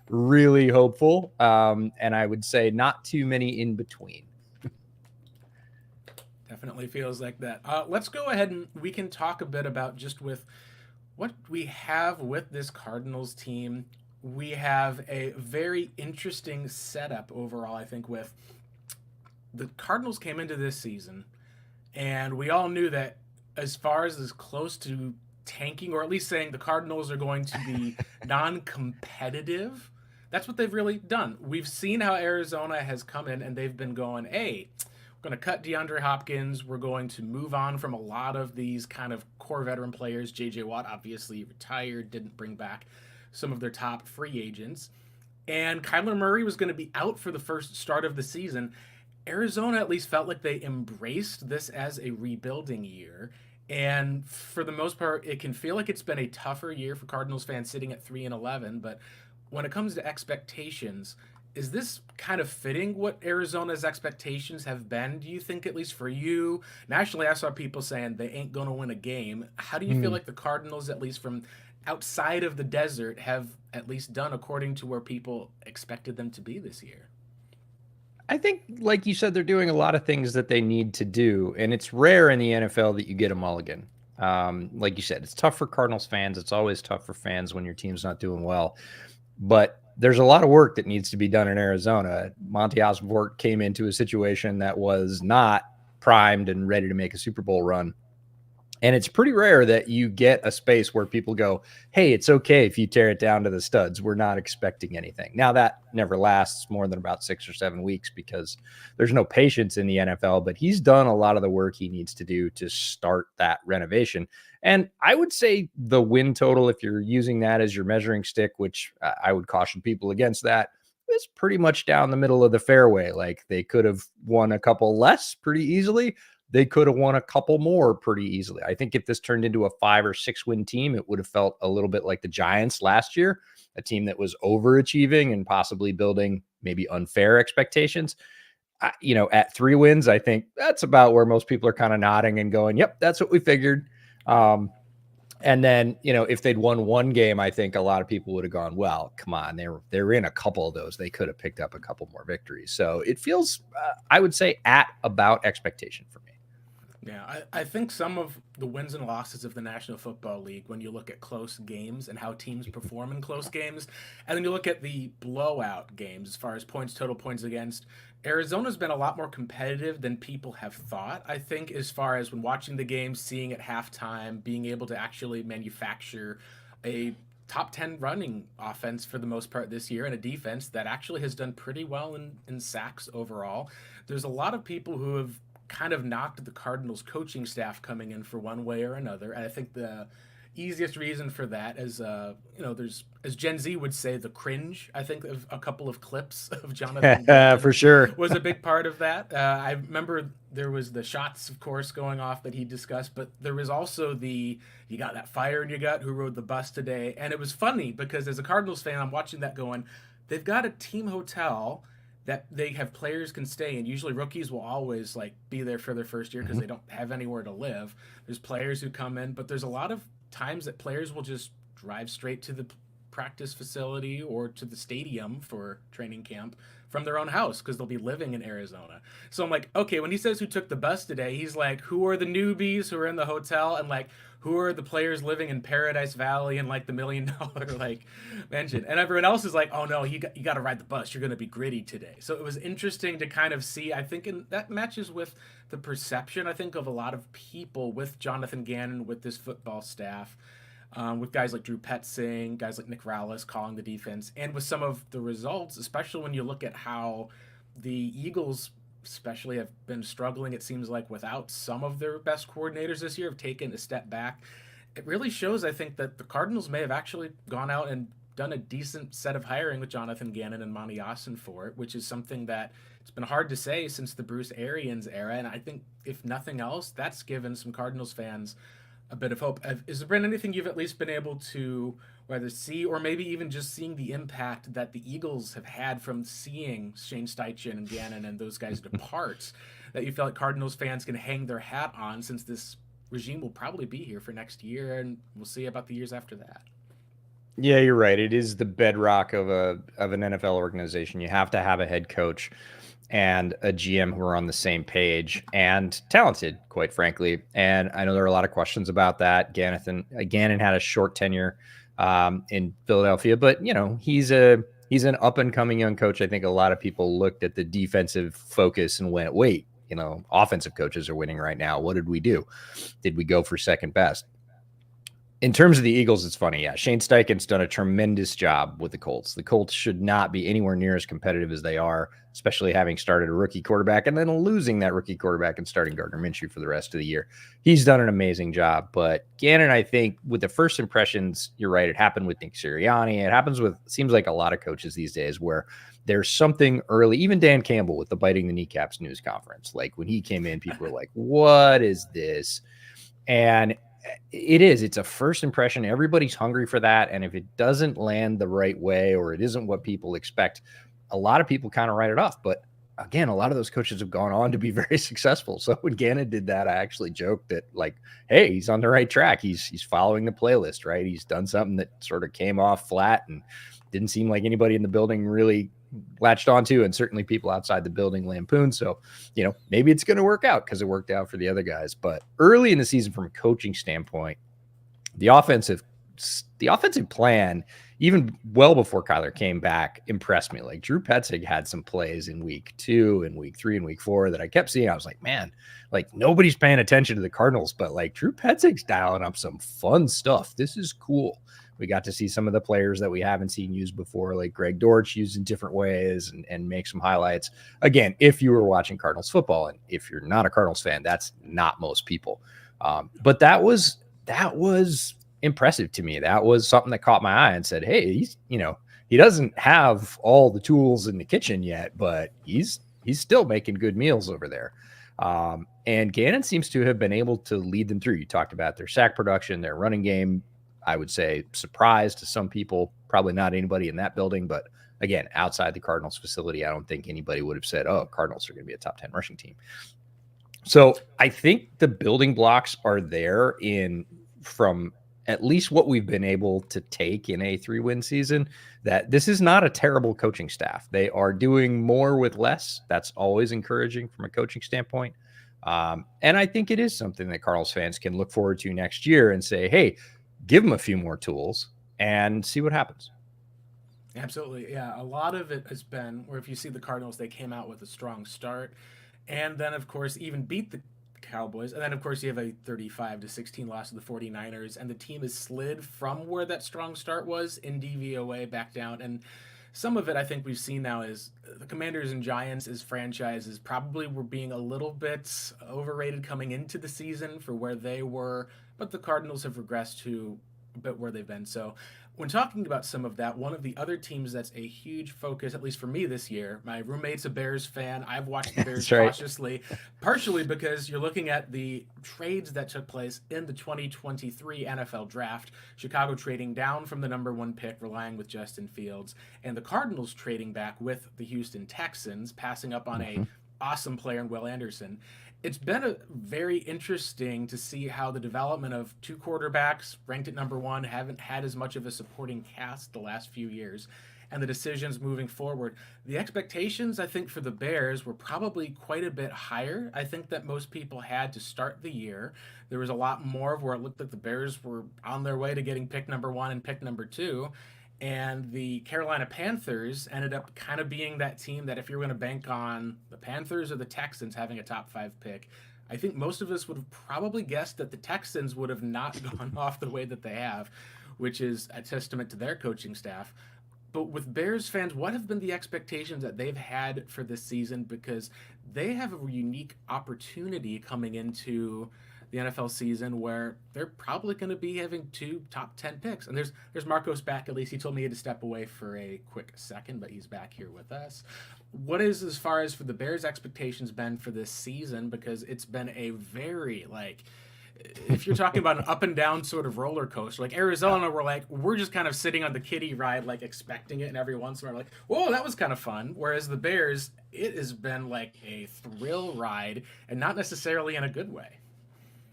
really hopeful. And I would say not too many in between. Definitely feels like that. Let's go ahead and we can talk a bit about just with what we have with this Cardinals team. We have a very interesting setup overall, I think, with the Cardinals came into this season, and we all knew that as far as close to tanking, or at least saying the Cardinals are going to be non competitive, that's what they've really done. We've seen how Arizona has come in and they've been going, hey, we're going to cut DeAndre Hopkins. We're going to move on from a lot of these kind of core veteran players. JJ Watt obviously retired, didn't bring back some of their top free agents. And Kyler Murray was going to be out for the first start of the season. Arizona at least felt like they embraced this as a rebuilding year. And for the most part, it can feel like it's been a tougher year for Cardinals fans sitting at 3-11. But when it comes to expectations, is this kind of fitting what Arizona's expectations have been? Do you think, at least for you? Nationally, I saw people saying they ain't going to win a game. How do you feel Hmm. like the Cardinals, at least from outside of the desert, have at least done according to where people expected them to be this year? I think, like you said, they're doing a lot of things that they need to do, and it's rare in the NFL that you get a mulligan. Like you said, it's tough for Cardinals fans. It's always tough for fans when your team's not doing well. But there's a lot of work that needs to be done in Arizona. Monty Osborne came into a situation that was not primed and ready to make a Super Bowl run. And it's pretty rare that you get a space where people go, hey, it's okay if you tear it down to the studs. We're not expecting anything. Now, that never lasts more than about 6 or 7 weeks because there's no patience in the NFL, but he's done a lot of the work he needs to do to start that renovation. And I would say the win total, if you're using that as your measuring stick, which I would caution people against that, is pretty much down the middle of the fairway. Like they could have won a couple less pretty easily, they could have won a couple more pretty easily. I think if this turned into a 5 or 6 win team, it would have felt a little bit like the Giants last year, a team that was overachieving and possibly building maybe unfair expectations. At 3 wins, I think that's about where most people are kind of nodding and going, yep, that's what we figured. Right. And then, if they'd won one game, I think a lot of people would have gone, well, come on, they're in a couple of those. They could have picked up a couple more victories. So it feels, I would say, at about expectation for me. Yeah, I think some of the wins and losses of the National Football League, when you look at close games and how teams perform in close games, and then you look at the blowout games as far as points total, points against, Arizona's been a lot more competitive than people have thought. I think, as far as when watching the game, seeing at halftime, being able to actually manufacture a top 10 running offense for the most part this year and a defense that actually has done pretty well in sacks overall. There's a lot of people who have kind of knocked the Cardinals coaching staff coming in for one way or another. And I think the easiest reason for that is, there's, as Gen Z would say, the cringe. I think of a couple of clips of Jonathan For Gannon sure. was a big part of that. I remember there was the shots, of course, going off that he discussed, but there was also the you got that fire in your gut, who rode the bus today. And it was funny because as a Cardinals fan, I'm watching that going, they've got a team hotel that they have players can stay in. Usually rookies will always like be there for their first year because Mhm. they don't have anywhere to live. There's players who come in, but there's a lot of times that players will just drive straight to the practice facility or to the stadium for training camp from their own house because they'll be living in Arizona. So I'm like, okay, when he says who took the bus today, he's like, who are the newbies who are in the hotel, and like who are the players living in Paradise Valley and like the $1 million like mansion, and everyone else is like, oh no, you got to ride the bus, you're going to be gritty today. So it was interesting to kind of see, I think, and that matches with the perception, I think, of a lot of people with Jonathan Gannon, with this football staff, with guys like Drew Petzing, guys like Nick Rallis calling the defense, and with some of the results, especially when you look at how the Eagles especially have been struggling, it seems like, without some of their best coordinators this year, have taken a step back. It really shows, I think, that the Cardinals may have actually gone out and done a decent set of hiring with Jonathan Gannon and Monty Ossenfort, which is something that it's been hard to say since the Bruce Arians era. And I think, if nothing else, that's given some Cardinals fans a bit of hope. Has there been anything you've at least been able to whether see, or maybe even just seeing the impact that the Eagles have had from seeing Shane Steichen and Gannon and those guys depart, that you feel like Cardinals fans can hang their hat on, since this regime will probably be here for next year, and we'll see about the years after that? Yeah, you're right. It is the bedrock of an NFL organization. You have to have a head coach and a GM who are on the same page and talented, quite frankly. And I know there are a lot of questions about that. Gannon had a short tenure in Philadelphia, but he's an up and coming young coach. I think a lot of people looked at the defensive focus and went, "Wait, offensive coaches are winning right now. What did we do? Did we go for second best?" In terms of the Eagles, it's funny. Yeah, Shane Steichen's done a tremendous job with the Colts. The Colts should not be anywhere near as competitive as they are, especially having started a rookie quarterback and then losing that rookie quarterback and starting Gardner Minshew for the rest of the year. He's done an amazing job. But Gannon, I think, with the first impressions, you're right. It happened with Nick Sirianni. It happens with, seems like a lot of coaches these days where there's something early, even Dan Campbell with the biting the kneecaps news conference. Like when he came in, people were like, what is this? And it's a first impression. Everybody's hungry for that. And if it doesn't land the right way or it isn't what people expect, a lot of people kind of write it off. But again, a lot of those coaches have gone on to be very successful. So when Gannon did that, I actually joked that, like, hey, he's on the right track. He's following the playlist, right? He's done something that sort of came off flat and didn't seem like anybody in the building really latched onto, and certainly people outside the building lampooned. So, maybe it's going to work out because it worked out for the other guys. But early in the season, from a coaching standpoint, the offensive plan, even well before Kyler came back, impressed me. Like Drew Petzing had some plays in week 2 and week 3 and week 4 that I kept seeing. I was like, man, like nobody's paying attention to the Cardinals, but like Drew Petzing's dialing up some fun stuff. This is cool. We got to see some of the players that we haven't seen used before, like Greg Dortch used in different ways and make some highlights. Again, if you were watching Cardinals football, and if you're not a Cardinals fan, that's not most people. But that was impressive to me. That was something that caught my eye and said, hey, he doesn't have all the tools in the kitchen yet, but he's still making good meals over there. And Gannon seems to have been able to lead them through. You talked about their sack production, their running game. I would say surprise to some people, probably not anybody in that building, but again, outside the Cardinals facility, I don't think anybody would have said, oh, Cardinals are going to be a top 10 rushing team. So I think the building blocks are there from at least what we've been able to take in a 3-win season, that this is not a terrible coaching staff. They are doing more with less. That's always encouraging from a coaching standpoint. And I think it is something that Cardinals fans can look forward to next year and say, hey, give them a few more tools and see what happens. Absolutely. Yeah. A lot of it has been where if you see the Cardinals, they came out with a strong start and then, of course, even beat the Cowboys. And then, of course, you have a 35-16 loss to the 49ers, and the team has slid from where that strong start was in DVOA back down. And some of it I think we've seen now is the Commanders and Giants as franchises probably were being a little bit overrated coming into the season for where they were, but the Cardinals have regressed to a bit where they've been. So when talking about some of that, one of the other teams that's a huge focus, at least for me this year, my roommate's a Bears fan. I've watched the Bears right. cautiously, partially because you're looking at the trades that took place in the 2023 NFL draft. Chicago trading down from the number 1 pick, relying with Justin Fields, and the Cardinals trading back with the Houston Texans, passing up on a awesome player in Will Anderson. It's been very interesting to see how the development of 2 quarterbacks ranked at number 1 haven't had as much of a supporting cast the last few years, and the decisions moving forward. The expectations, I think, for the Bears were probably quite a bit higher. I think that most people had to start the year. There was a lot more of where it looked like the Bears were on their way to getting pick number 1 and pick number 2. And the Carolina Panthers ended up kind of being that team that if you're going to bank on the Panthers or the Texans having a top 5 pick, I think most of us would have probably guessed that the Texans would have not gone off the way that they have, which is a testament to their coaching staff. But with Bears fans, what have been the expectations that they've had for this season? Because they have a unique opportunity coming into the NFL season where they're probably going to be having 2 top 10 picks. And there's Marcos back. At least he told me he had to step away for a quick second, but he's back here with us. What is, as far as for the Bears' expectations, been for this season? Because it's been a very, like, if you're talking about an up and down sort of roller coaster, like Arizona, we're just kind of sitting on the kiddie ride, like expecting it, and every once in a while, like, whoa, that was kind of fun. Whereas the Bears, it has been like a thrill ride, and not necessarily in a good way.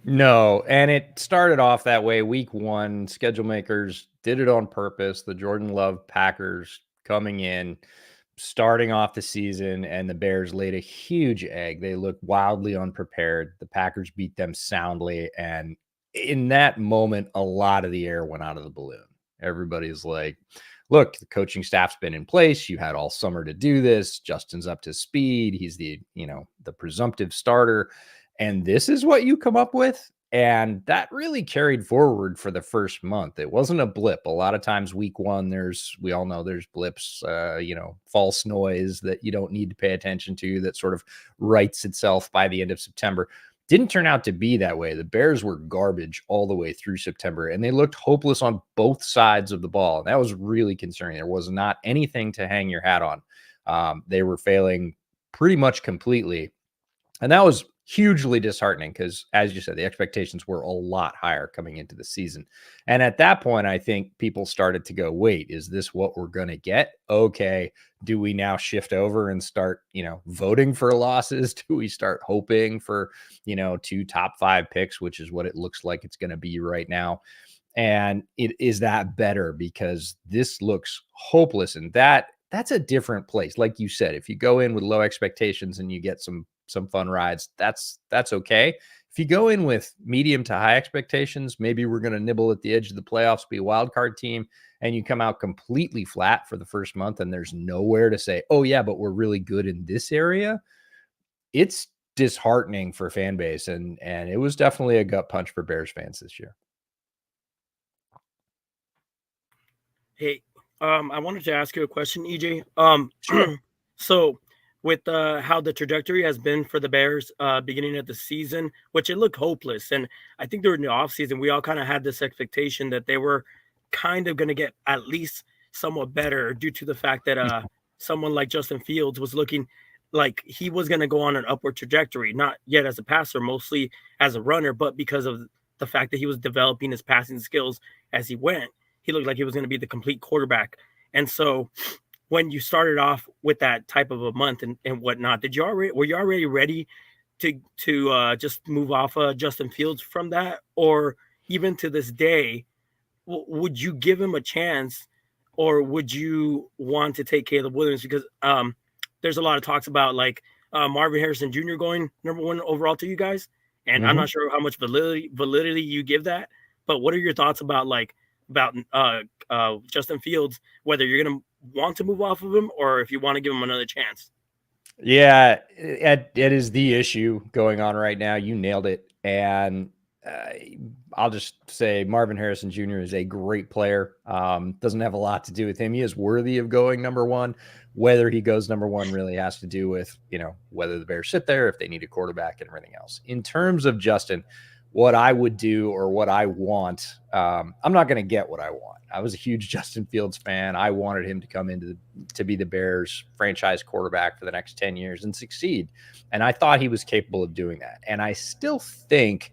No, and it started off that way. Week 1, schedule makers did it on purpose. The Jordan Love Packers coming in, starting off the season, and the Bears laid a huge egg. They looked wildly unprepared. The Packers beat them soundly, and in that moment, a lot of the air went out of the balloon. Everybody's like, look, the coaching staff's been in place. You had all summer to do this. Justin's up to speed. He's the presumptive starter. And this is what you come up with. And that really carried forward for the first month. It wasn't a blip. A lot of times, week 1, we all know there's blips, false noise that you don't need to pay attention to that sort of rights itself by the end of September. Didn't turn out to be that way. The Bears were garbage all the way through September, and they looked hopeless on both sides of the ball. And that was really concerning. There was not anything to hang your hat on. They were failing pretty much completely. And that was hugely disheartening because, as you said, the expectations were a lot higher coming into the season. And at that point, I think people started to go, wait, is this what we're going to get? Okay. Do we now shift over and start, voting for losses? Do we start hoping for, 2 top 5 picks, which is what it looks like it's going to be right now? And is that better? Because this looks hopeless. And that's a different place. Like you said, if you go in with low expectations and you get some fun rides, that's okay. If you go in with medium to high expectations, maybe we're going to nibble at the edge of the playoffs, be a wild card team, and you come out completely flat for the first month and there's nowhere to say, oh yeah, but we're really good in this area. It's disheartening for fan base, and it was definitely a gut punch for Bears fans this year. Hey, I wanted to ask you a question, EJ. Sure. So with how the trajectory has been for the Bears beginning of the season, which it looked hopeless, and I think during the offseason, we all kind of had this expectation that they were kind of going to get at least somewhat better due to the fact that someone like Justin Fields was looking like he was going to go on an upward trajectory, not yet as a passer, mostly as a runner, but because of the fact that he was developing his passing skills as he went. He looked like he was going to be the complete quarterback. And so when you started off with that type of a month and whatnot, were you already ready to just move off Justin Fields from that? Or even to this day, would you give him a chance, or would you want to take Caleb Williams? Because there's a lot of talks about like Marvin Harrison Jr. going #1 overall to you guys. And I'm not sure how much validity you give that, but what are your thoughts about Justin Fields, whether you're going to want to move off of him or if you want to give him another chance? Yeah, it is the issue going on right now. You nailed it. And I'll just say Marvin Harrison Jr. is a great player. Doesn't have a lot to do with him. He is worthy of going #1. Whether he goes #1 really has to do with, whether the Bears sit there, if they need a quarterback and everything else. In terms of Justin, what I would do or what I want, I'm not going to get what I want. I was a huge Justin Fields fan. I wanted him to come to be the Bears franchise quarterback for the next 10 years and succeed. And I thought he was capable of doing that. And I still think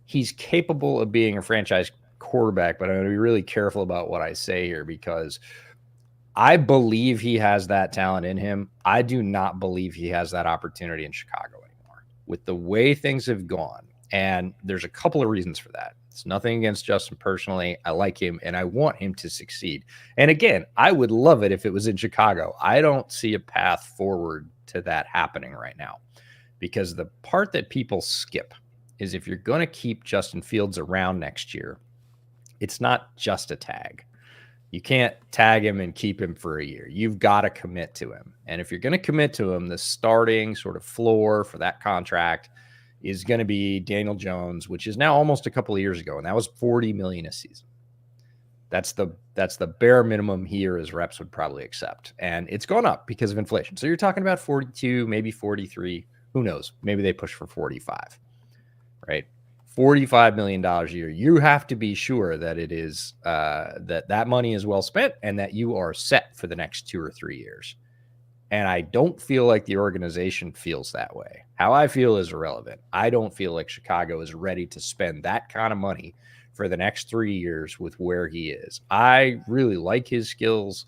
he's capable of being a franchise quarterback, but I'm going to be really careful about what I say here because I believe he has that talent in him. I do not believe he has that opportunity in Chicago anymore with the way things have gone. And there's a couple of reasons for that. It's nothing against Justin personally. I like him and I want him to succeed. And again, I would love it if it was in Chicago. I don't see a path forward to that happening right now because the part that people skip is if you're going to keep Justin Fields around next year, it's not just a tag. You can't tag him and keep him for a year. You've got to commit to him. And if you're going to commit to him, the starting sort of floor for that contract is going to be Daniel Jones, which is now almost a couple of years ago, and that was $40 million a season. That's the bare minimum he or his reps would probably accept, and it's gone up because of inflation. So you're talking about 42, maybe 43. Who knows? Maybe they push for 45, right? $45 million a year. You have to be sure that it is that money is well spent and that you are set for the next 2 or 3 years. And I don't feel like the organization feels that way. How I feel is irrelevant. I don't feel like Chicago is ready to spend that kind of money for the next 3 years with where he is. I really like his skills.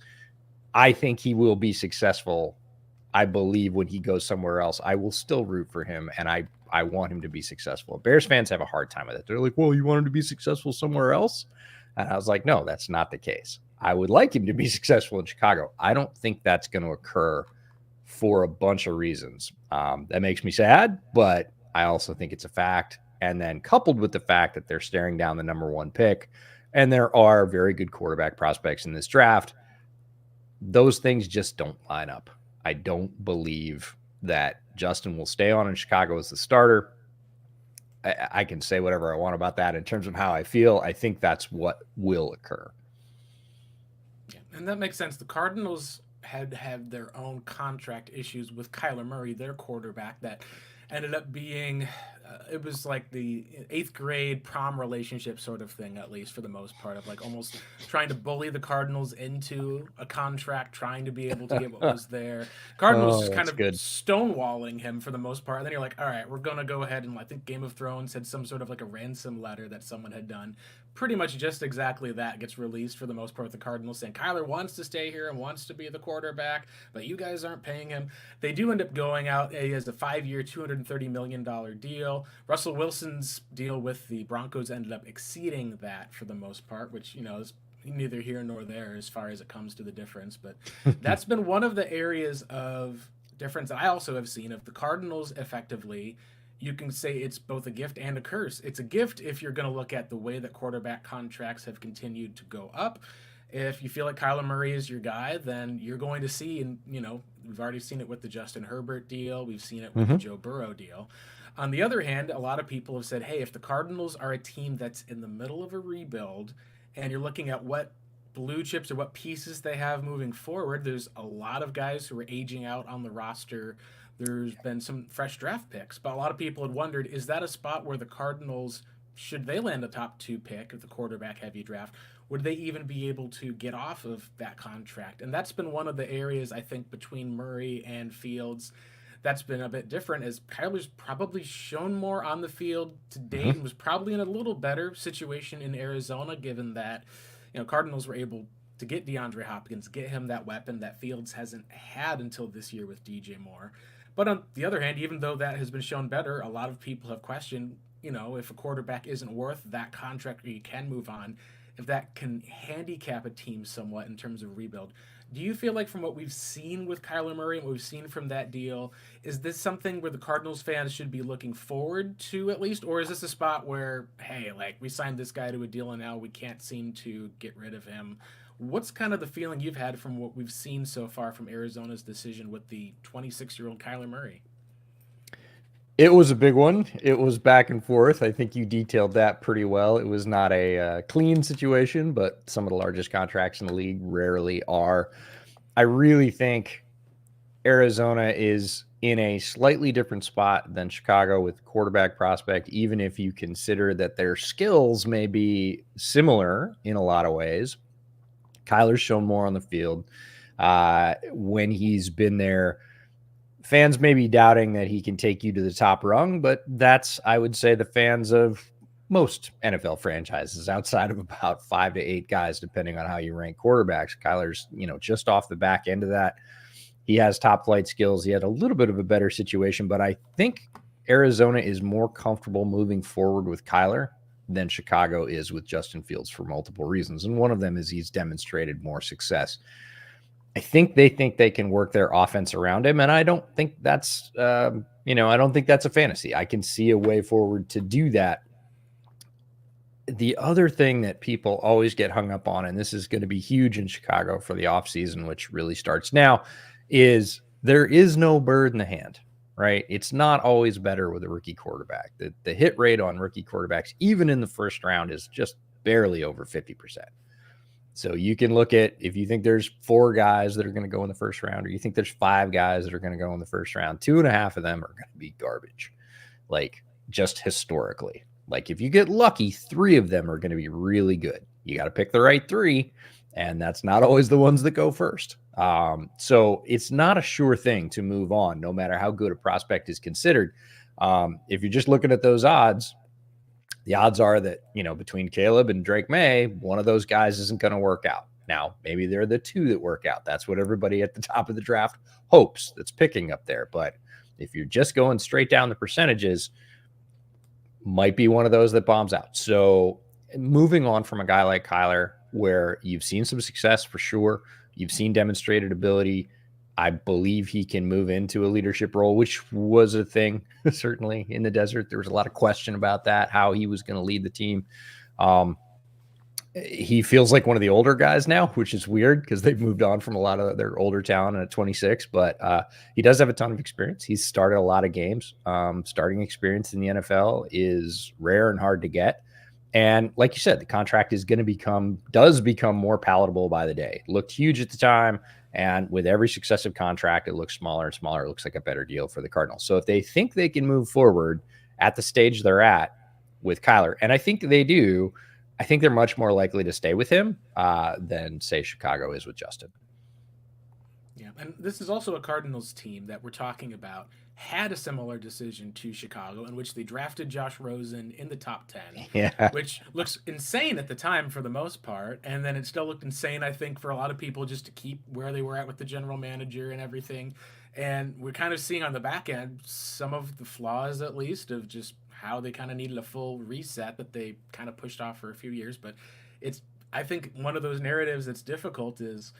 I think he will be successful I believe when he goes somewhere else, I will still root for him, and I want him to be successful. Bears fans have a hard time with it. They're like, well, you want him to be successful somewhere else? And I was like, no, that's not the case. I would like him to be successful in Chicago. I don't think that's going to occur for a bunch of reasons. That makes me sad, but I also think it's a fact. And then coupled with the fact that they're staring down the number 1 pick, and there are very good quarterback prospects in this draft, those things just don't line up. I don't believe that Justin will stay on in Chicago as the starter. I can say whatever I want about that in terms of how I feel. I think that's what will occur. Yeah, and that makes sense. The Cardinals had their own contract issues with Kyler Murray, their quarterback, that ended up being it was like the 8th grade prom relationship sort of thing, at least for the most part, of like almost trying to bully the Cardinals into a contract, trying to be able to get what was there. Cardinals just kind of stonewalling him for the most part. And then you're like, all right, we're going to go ahead, and I think Game of Thrones had some sort of like a ransom letter that someone had done. Pretty much just exactly that gets released for the most part. The Cardinals saying Kyler wants to stay here and wants to be the quarterback, but you guys aren't paying him. They do end up going out as a 5-year, $230 million deal. Russell Wilson's deal with the Broncos ended up exceeding that for the most part, which, is neither here nor there as far as it comes to the difference. But that's been one of the areas of difference I also have seen of the Cardinals effectively. You can say it's both a gift and a curse. It's a gift if you're going to look at the way that quarterback contracts have continued to go up. If you feel like Kyler Murray is your guy, then you're going to see, and we've already seen it with the Justin Herbert deal. We've seen it with the Joe Burrow deal. On the other hand, a lot of people have said, hey, if the Cardinals are a team that's in the middle of a rebuild and you're looking at what blue chips or what pieces they have moving forward, there's a lot of guys who are aging out on the roster. There's been some fresh draft picks, but a lot of people had wondered, is that a spot where the Cardinals, should they land a top 2 pick of the quarterback heavy draft, would they even be able to get off of that contract? And that's been one of the areas, I think, between Murray and Fields that's been a bit different, as Kyler's probably shown more on the field to date and was probably in a little better situation in Arizona, given that, Cardinals were able to get DeAndre Hopkins, get him that weapon that Fields hasn't had until this year with DJ Moore. But on the other hand, even though that has been shown better, a lot of people have questioned, if a quarterback isn't worth that contract or you can move on, if that can handicap a team somewhat in terms of rebuild. Do you feel like from what we've seen with Kyler Murray and what we've seen from that deal, is this something where the Cardinals fans should be looking forward to at least? Or is this a spot where, hey, we signed this guy to a deal and now we can't seem to get rid of him? What's kind of the feeling you've had from what we've seen so far from Arizona's decision with the 26-year-old Kyler Murray? It was a big one. It was back and forth. I think you detailed that pretty well. It was not a clean situation, but some of the largest contracts in the league rarely are. I really think Arizona is in a slightly different spot than Chicago with quarterback prospect, even if you consider that their skills may be similar in a lot of ways. Kyler's shown more on the field when he's been there. Fans may be doubting that he can take you to the top rung, but that's, I would say, the fans of most NFL franchises outside of about 5 to 8 guys, depending on how you rank quarterbacks. Kyler's, just off the back end of that. He has top flight skills. He had a little bit of a better situation, but I think Arizona is more comfortable moving forward with Kyler than Chicago is with Justin Fields for multiple reasons. And one of them is he's demonstrated more success. I think they can work their offense around him. And I don't think that's, I don't think that's a fantasy. I can see a way forward to do that. The other thing that people always get hung up on, and this is going to be huge in Chicago for the offseason, which really starts now, is there is no bird in the hand, right? It's not always better with a rookie quarterback. The hit rate on rookie quarterbacks, even in the first round, is just barely over 50%. So you can look at, if you think there's 4 guys that are going to go in the first round, or you think there's 5 guys that are going to go in the first round, 2.5 of them are going to be garbage. Just historically, if you get lucky, 3 of them are going to be really good. You got to pick the right 3, and that's not always the ones that go first. So it's not a sure thing to move on, no matter how good a prospect is considered. If you're just looking at those odds, the odds are that, between Caleb and Drake May, one of those guys isn't going to work out. Now, maybe they're the 2 that work out. That's what everybody at the top of the draft hopes that's picking up there. But if you're just going straight down the percentages, might be one of those that bombs out. So moving on from a guy like Kyler, where you've seen some success for sure, you've seen demonstrated ability. I believe he can move into a leadership role, which was a thing certainly in the desert. There was a lot of question about that, how he was going to lead the team. He feels like one of the older guys now, which is weird because they've moved on from a lot of their older talent at 26, but he does have a ton of experience. He's started a lot of games. Starting experience in the NFL is rare and hard to get. And like you said, the contract is going to does become more palatable by the day. It looked huge at the time. And with every successive contract, it looks smaller and smaller. It looks like a better deal for the Cardinals. So if they think they can move forward at the stage they're at with Kyler, and I think they do, I think they're much more likely to stay with him than, say, Chicago is with Justin. Yeah, and this is also a Cardinals team that we're talking about had a similar decision to Chicago in which they drafted Josh Rosen in the top 10, which looks insane at the time for the most part. And then it still looked insane, I think, for a lot of people just to keep where they were at with the general manager and everything. And we're kind of seeing on the back end some of the flaws, at least, of just how they kind of needed a full reset that they kind of pushed off for a few years. But I think one of those narratives that's difficult is,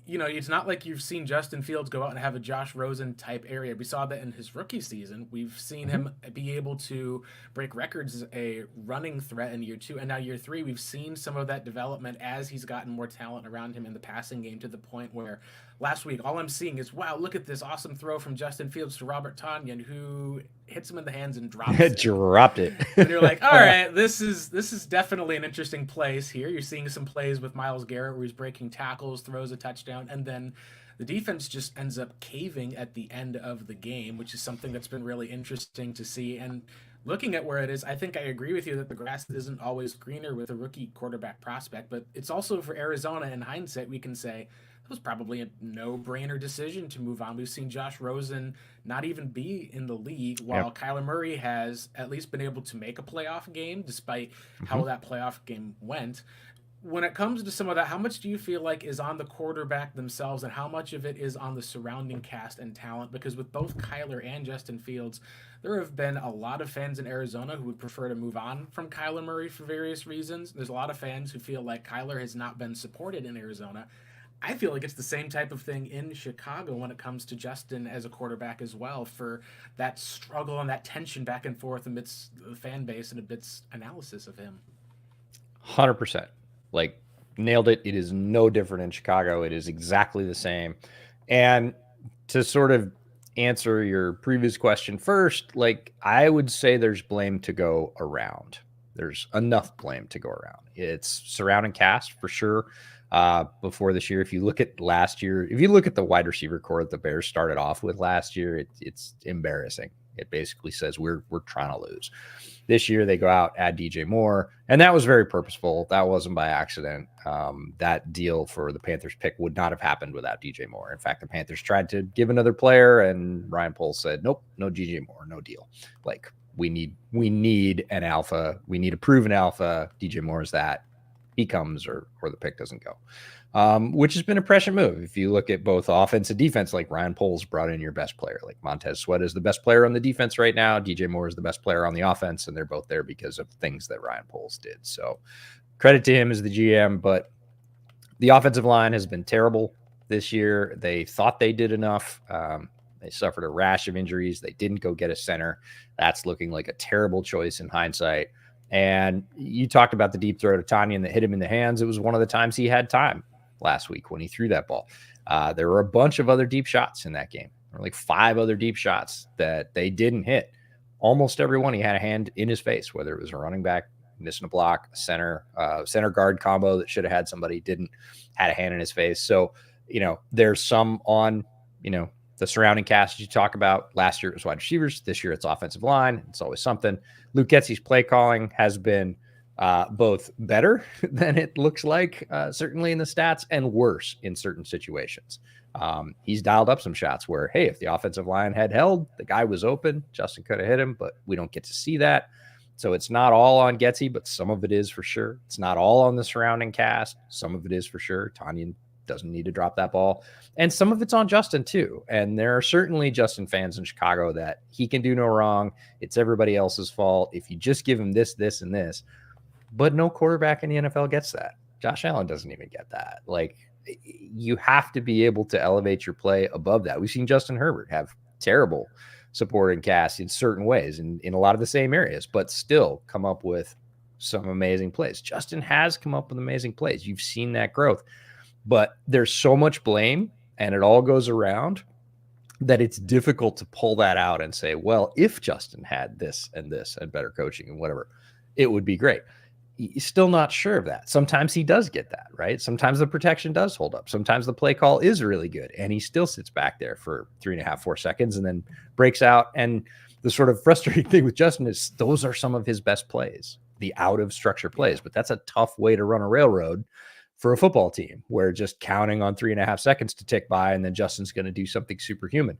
it's not like you've seen Justin Fields go out and have a Josh Rosen type area. We saw that in his rookie season. We've seen him be able to break records as a running threat in year 2. And now year 3, we've seen some of that development as he's gotten more talent around him in the passing game, to the point where last week, all I'm seeing is, wow, look at this awesome throw from Justin Fields to Robert Tonyan, who hits him in the hands and drops it. Dropped it. And you're like, all right, this is definitely an interesting place here. You're seeing some plays with Myles Garrett where he's breaking tackles, throws a touchdown, and then the defense just ends up caving at the end of the game, which is something that's been really interesting to see. And looking at where it is, I think I agree with you that the grass isn't always greener with a rookie quarterback prospect, but it's also, for Arizona, in hindsight, we can say it was probably a no-brainer decision to move on. We've seen Josh Rosen not even be in the league, while Kyler Murray has at least been able to make a playoff game, despite how that playoff game went. When it comes to some of that, how much do you feel like is on the quarterback themselves, and how much of it is on the surrounding cast and talent? Because with both Kyler and Justin Fields, there have been a lot of fans in Arizona who would prefer to move on from Kyler Murray for various reasons. There's a lot of fans who feel like Kyler has not been supported in Arizona. I feel like it's the same type of thing in Chicago when it comes to Justin as a quarterback as well, for that struggle and that tension back and forth amidst the fan base and amidst analysis of him. 100%. Like, nailed it. It is no different in Chicago. It is exactly the same. And to sort of answer your previous question first, like, I would say there's blame to go around. There's enough blame to go around. It's surrounding cast for sure. Before this year, if you look at last year, if you look at the wide receiver core that the Bears started off with last year, it's embarrassing. It basically says we're trying to lose. This year they go out, add DJ Moore, and that was very purposeful. That wasn't by accident. That deal for the Panthers pick would not have happened without DJ Moore. In fact, the Panthers tried to give another player, and Ryan Poles said, "Nope, no DJ Moore, no deal." Like, we need an alpha. We need a proven alpha. DJ Moore is that. He comes or the pick doesn't go, which has been a prescient move. If you look at both offense and defense, like Ryan Poles brought in your best player. Like Montez Sweat is the best player on the defense right now. DJ Moore is the best player on the offense, and they're both there because of things that Ryan Poles did. So credit to him as the GM, but the offensive line has been terrible this year. They thought they did enough. They suffered a rash of injuries. They didn't go get a center. That's looking like a terrible choice in hindsight. And you talked about the deep throw to Tonyan that hit him in the hands. It was one of the times he had time last week when he threw that ball. There were a bunch of other deep shots in that game. There were like 5 other deep shots that they didn't hit. Almost every one he had a hand in his face, whether it was a running back missing a block, a center guard combo that should have had somebody, didn't, had a hand in his face. So, there's some on, the surrounding cast you talk about. Last year it was wide receivers. This year it's offensive line. It's always something. Luke Getsy's play calling has been both better than it looks like, certainly in the stats, and worse in certain situations. He's dialed up some shots where, hey, if the offensive line had held, the guy was open, Justin could have hit him, but we don't get to see that. So it's not all on Getsy, but some of it is for sure. It's not all on the surrounding cast. Some of it is for sure. Tanyan doesn't need to drop that ball. And some of it's on Justin too. And there are certainly Justin fans in Chicago that he can do no wrong. It's everybody else's fault. If you just give him this, this, and this. But no quarterback in the NFL gets that. Josh Allen doesn't even get that. Like, you have to be able to elevate your play above that. We've seen Justin Herbert have terrible supporting cast in certain ways in a lot of the same areas, but still come up with some amazing plays. Justin has come up with amazing plays. You've seen that growth, but there's so much blame and it all goes around that it's difficult to pull that out and say, well, if Justin had this and better coaching and whatever, it would be great. He's still not sure of that. Sometimes he does get that, right? Sometimes the protection does hold up. Sometimes the play call is really good and he still sits back there for 3.5, 4 seconds and then breaks out. And the sort of frustrating thing with Justin is those are some of his best plays, the out of structure plays, but that's a tough way to run a railroad for a football team where just counting on 3.5 seconds to tick by and then Justin's going to do something superhuman.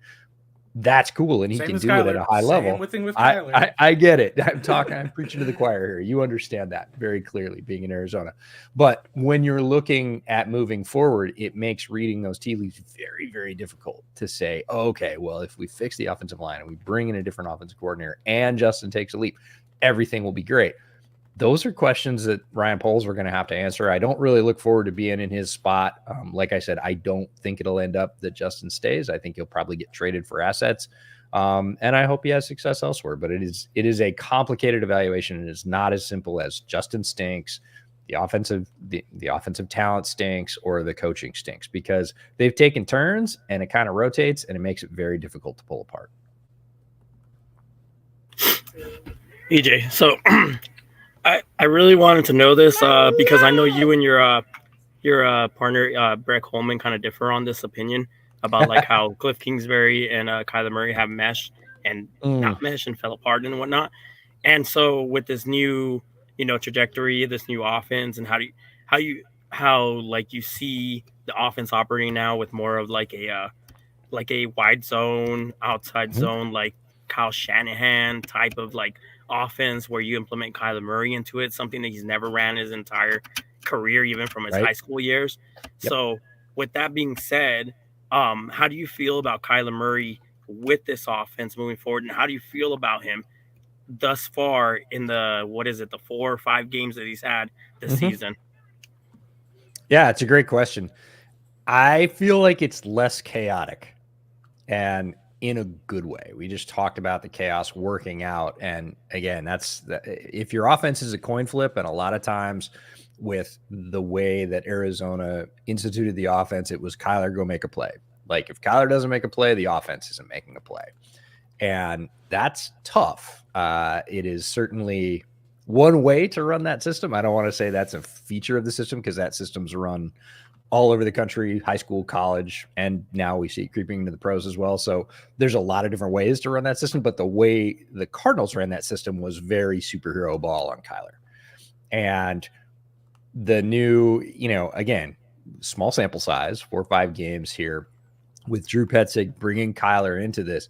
That's cool, and he can do it at a high level. With Kyler. I get it. I'm preaching to the choir here. You understand that very clearly, being in Arizona. But when you're looking at moving forward, it makes reading those tea leaves very, very difficult to say, okay, well, if we fix the offensive line and we bring in a different offensive coordinator and Justin takes a leap, everything will be great. Those are questions that Ryan Poles are going to have to answer. I don't really look forward to being in his spot. Like I said, I don't think it'll end up that Justin stays. I think he'll probably get traded for assets. And I hope he has success elsewhere. But it is a complicated evaluation. And it's not as simple as Justin stinks, the offensive talent stinks, or the coaching stinks, because they've taken turns and it kind of rotates and it makes it very difficult to pull apart. EJ, so I really wanted to know this because I know you and your partner Brett Coleman kind of differ on this opinion about like how Cliff Kingsbury and Kyler Murray have meshed and not meshed and fell apart and whatnot. And so with this new trajectory, this new offense, and how you see the offense operating now with more of like a wide zone, outside zone, like Kyle Shanahan type of like offense where you implement Kyler Murray into it, something that he's never ran his entire career, even from his high school years. Yep. So with that being said, how do you feel about Kyler Murray with this offense moving forward? And how do you feel about him thus far in the 4 or 5 games that he's had this season? Yeah, it's a great question. I feel like it's less chaotic and in a good way. We just talked about the chaos working out. And again, if your offense is a coin flip, and a lot of times with the way that Arizona instituted the offense, it was Kyler, go make a play. Like if Kyler doesn't make a play, the offense isn't making a play. And that's tough. It is certainly one way to run that system. I don't want to say that's a feature of the system because that system's run all over the country, high school, college, and now we see it creeping into the pros as well. So there's a lot of different ways to run that system, but the way the Cardinals ran that system was very superhero ball on Kyler. And the new, again, small sample size, 4 or 5 games here with Drew Petzing bringing Kyler into this,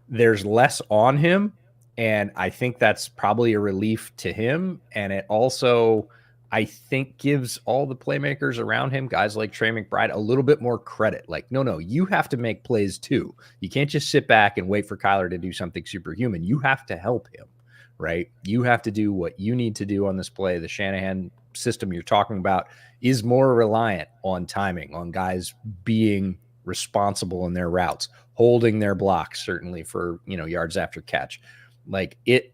there's less on him. And I think that's probably a relief to him. And it also, I think, gives all the playmakers around him, guys like Trey McBride, a little bit more credit. Like, no, you have to make plays too. You can't just sit back and wait for Kyler to do something superhuman. You have to help him, right? You have to do what you need to do on this play. The Shanahan system you're talking about is more reliant on timing, on guys being responsible in their routes, holding their blocks, certainly for, yards after catch. Like it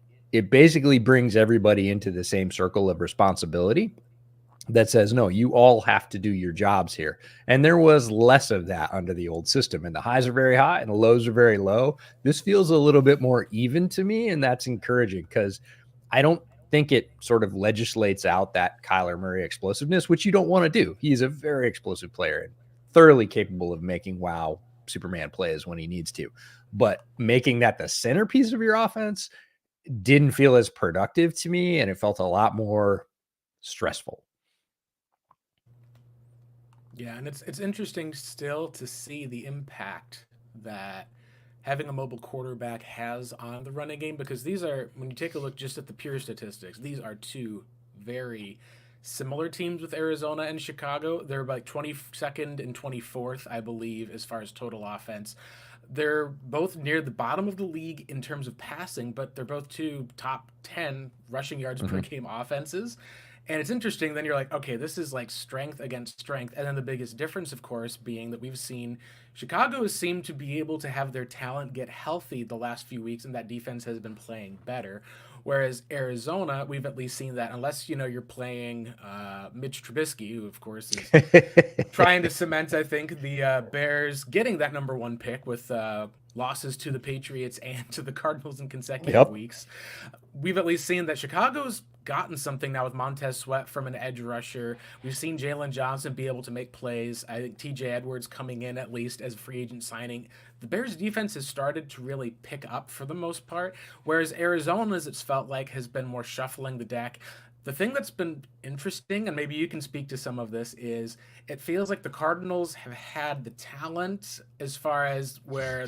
basically brings everybody into the same circle of responsibility that says, no, you all have to do your jobs here. And there was less of that under the old system, and the highs are very high and the lows are very low. This feels a little bit more even to me, and that's encouraging because I don't think it sort of legislates out that Kyler Murray explosiveness, which you don't want to do. He's a very explosive player and thoroughly capable of making wow Superman plays when he needs to. But making that the centerpiece of your offense didn't feel as productive to me, and it felt a lot more stressful. Yeah, and it's interesting still to see the impact that having a mobile quarterback has on the running game, because these are, when you take a look just at the pure statistics, these are two very similar teams with Arizona and Chicago. They're like 22nd and 24th, I believe, as far as total offense. They're both near the bottom of the league in terms of passing, but they're both two top 10 rushing yards per game offenses. And it's interesting, then you're like, okay, this is like strength against strength. And then the biggest difference, of course, being that we've seen Chicago has seemed to be able to have their talent get healthy the last few weeks, and that defense has been playing better. Whereas Arizona, we've at least seen that, unless, you're playing Mitch Trubisky, who, of course, is trying to cement, I think, the Bears getting that number one pick with losses to the Patriots and to the Cardinals in consecutive weeks. We've at least seen that Chicago's gotten something now with Montez Sweat from an edge rusher. We've seen Jalen Johnson be able to make plays. I think TJ Edwards coming in at least as a free agent signing. The Bears defense has started to really pick up for the most part, whereas Arizona's, it's felt like, has been more shuffling the deck. The thing that's been interesting, and maybe you can speak to some of this, is it feels like the Cardinals have had the talent as far as where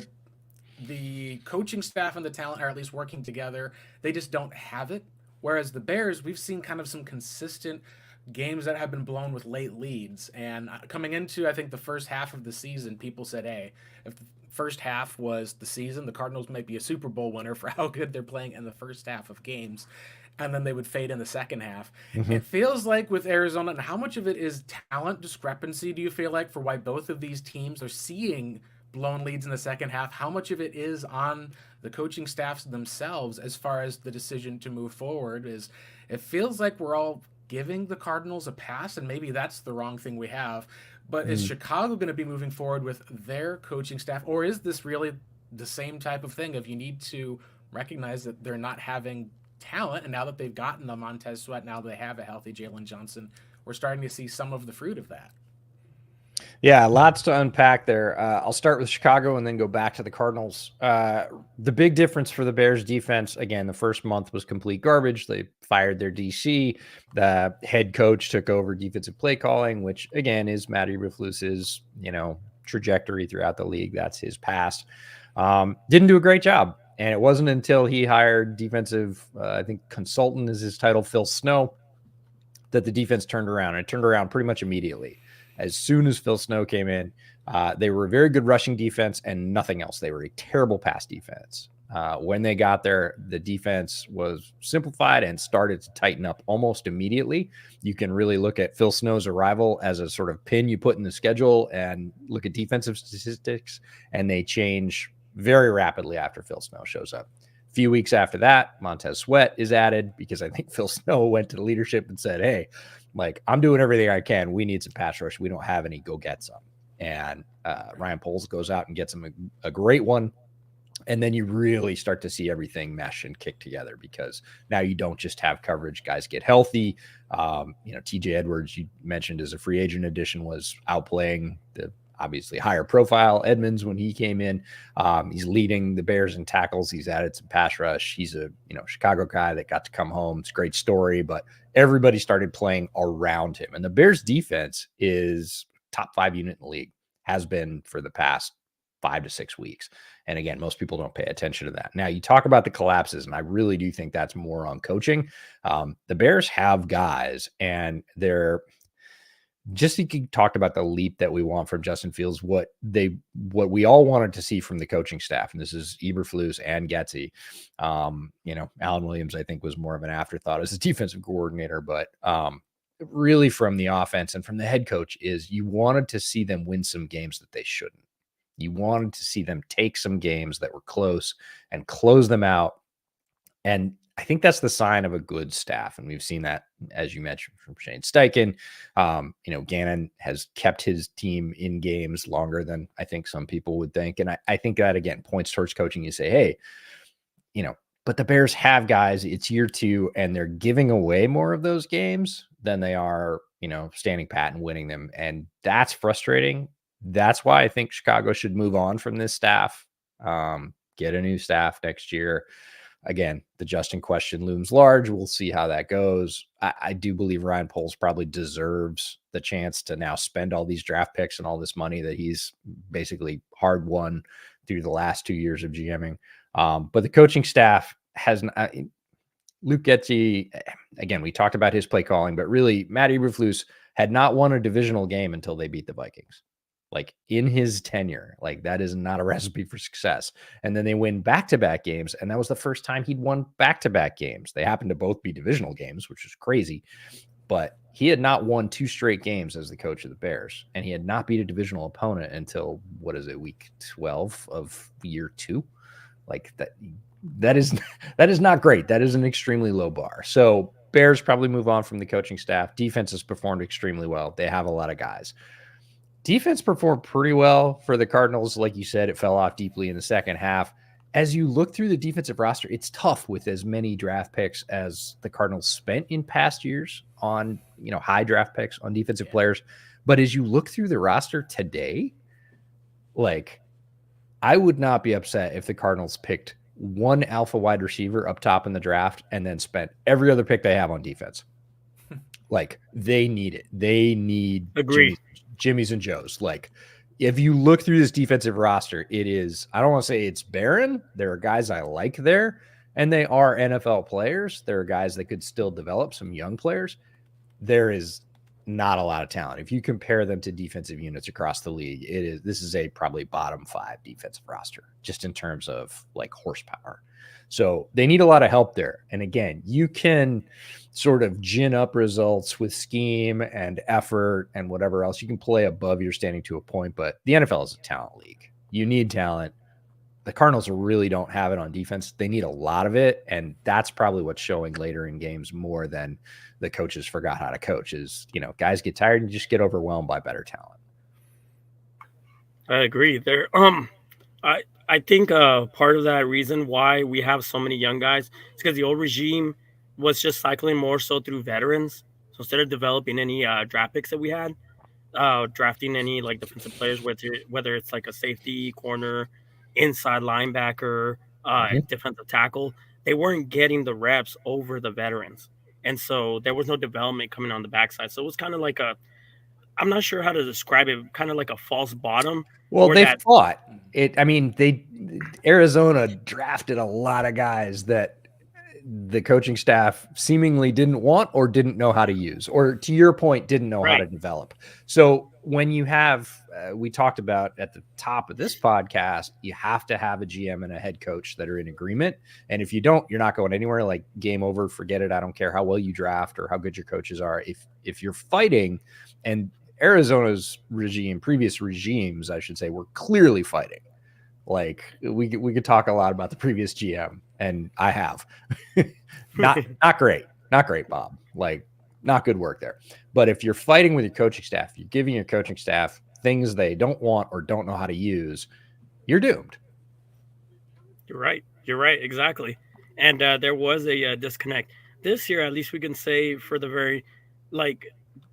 the coaching staff and the talent are at least working together. They just don't have it. Whereas the Bears, we've seen kind of some consistent games that have been blown with late leads. And coming into, I think, the first half of the season, people said, hey, if the first half was the season, the Cardinals might be a Super Bowl winner for how good they're playing in the first half of games. And then they would fade in the second half. It feels like with Arizona, and how much of it is talent discrepancy, do you feel like, for why both of these teams are seeing blown leads in the second half? How much of it is on the coaching staffs themselves as far as the decision to move forward? Is it feels like we're all giving the Cardinals a pass, and maybe that's the wrong thing we have. But is Chicago going to be moving forward with their coaching staff, or is this really the same type of thing of you need to recognize that they're not having talent, and now that they've gotten the Montez Sweat, now they have a healthy Jalen Johnson, we're starting to see some of the fruit of that. Yeah, lots to unpack there. I'll start with Chicago and then go back to the Cardinals. The big difference for the Bears defense, again, the first month was complete garbage. They fired their DC. The head coach took over defensive play calling, which, again, is Matt Eberflus's, trajectory throughout the league. That's his past. Didn't do a great job. And it wasn't until he hired defensive, I think consultant is his title, Phil Snow, that the defense turned around. And it turned around pretty much immediately. As soon as Phil Snow came in, they were a very good rushing defense and nothing else. They were a terrible pass defense. When they got there, the defense was simplified and started to tighten up almost immediately. You can really look at Phil Snow's arrival as a sort of pin you put in the schedule and look at defensive statistics, and they change very rapidly after Phil Snow shows up. A few weeks after that, Montez Sweat is added because I think Phil Snow went to the leadership and said, hey, I'm doing everything I can. We need some pass rush. We don't have any. Go get some. And Ryan Poles goes out and gets him a great one. And then you really start to see everything mesh and kick together, because now you don't just have coverage. Guys get healthy. TJ Edwards, you mentioned as a free agent addition, was outplaying the obviously higher profile Edmonds when he came in. He's leading the Bears in tackles. He's added some pass rush. He's a Chicago guy that got to come home. It's a great story, but everybody started playing around him. And the Bears defense is top 5 unit in the league, has been for the past 5 to 6 weeks. And again, most people don't pay attention to that. Now you talk about the collapses, and I really do think that's more on coaching. The Bears have guys, and they're just, you talked about the leap that we want from Justin Fields, what we all wanted to see from the coaching staff. And this is Eberflus and Getsy. Alan Williams, I think, was more of an afterthought as a defensive coordinator, but really from the offense and from the head coach is you wanted to see them win some games that they shouldn't. You wanted to see them take some games that were close and close them out. And I think that's the sign of a good staff. And we've seen that, as you mentioned, from Shane Steichen. Gannon has kept his team in games longer than I think some people would think. And I think that, again, points towards coaching. You say, hey, but the Bears have guys, it's year 2, and they're giving away more of those games than they are, standing pat and winning them. And that's frustrating. That's why I think Chicago should move on from this staff, get a new staff next year. Again, the Justin question looms large. We'll see how that goes. I do believe Ryan Poles probably deserves the chance to now spend all these draft picks and all this money that he's basically hard won through the last 2 years of GMing. But the coaching staff has Luke Getsy, again, we talked about his play calling, but really Matt Eberflus had not won a divisional game until they beat the Vikings. Like in his tenure, like that is not a recipe for success. And then they win back-to-back games, and that was the first time he'd won back-to-back games. They happened to both be divisional games, which is crazy. But he had not won 2 straight games as the coach of the Bears, and he had not beat a divisional opponent until, what is it, week 12 of year 2? Like that is not great. That is an extremely low bar. So Bears probably move on from the coaching staff. Defense has performed extremely well. They have a lot of guys. Defense performed pretty well for the Cardinals. Like you said, it fell off deeply in the second half. As you look through the defensive roster, it's tough with as many draft picks as the Cardinals spent in past years on, high draft picks on defensive players. But as you look through the roster today, like I would not be upset if the Cardinals picked one alpha wide receiver up top in the draft and then spent every other pick they have on defense. Like they need it. They need Jimmy's and Joe's. Like if you look through this defensive roster, it is, I don't want to say it's barren. There are guys I like there, and they are NFL players. There are guys that could still develop, some young players. There is not a lot of talent. If you compare them to defensive units across the league, this is a probably bottom 5 defensive roster, just in terms of like horsepower. So they need a lot of help there. And again, you can sort of gin up results with scheme and effort and whatever else. You can play above your standing to a point, but the NFL is a talent league. You need talent. The Cardinals really don't have it on defense. They need a lot of it, and that's probably what's showing later in games more than the coaches forgot how to coach. Is, guys get tired and just get overwhelmed by better talent. I agree there. I think part of that reason why we have so many young guys is because the old regime was just cycling more so through veterans. So instead of developing any draft picks that we had, drafting any like defensive players, whether it's like a safety, corner, inside linebacker, defensive tackle, they weren't getting the reps over the veterans. And so there was no development coming on the backside. So it was kind of like I'm not sure how to describe it, kind of like a false bottom. Well, they fought it. I mean, Arizona drafted a lot of guys that the coaching staff seemingly didn't want or didn't know how to use, or to your point, didn't know how to develop. So when you have, we talked about at the top of this podcast, you have to have a GM and a head coach that are in agreement. And if you don't, you're not going anywhere. Like game over, forget it. I don't care how well you draft or how good your coaches are. If you're fighting, and Arizona's regime, previous regimes, I should say, were clearly fighting. Like we could talk a lot about the previous GM, and I have. not great, Bob. Like not good work there. But if you're fighting with your coaching staff, you're giving your coaching staff things they don't want or don't know how to use, you're doomed. You're right. Exactly. And there was a disconnect this year. At least we can say for the very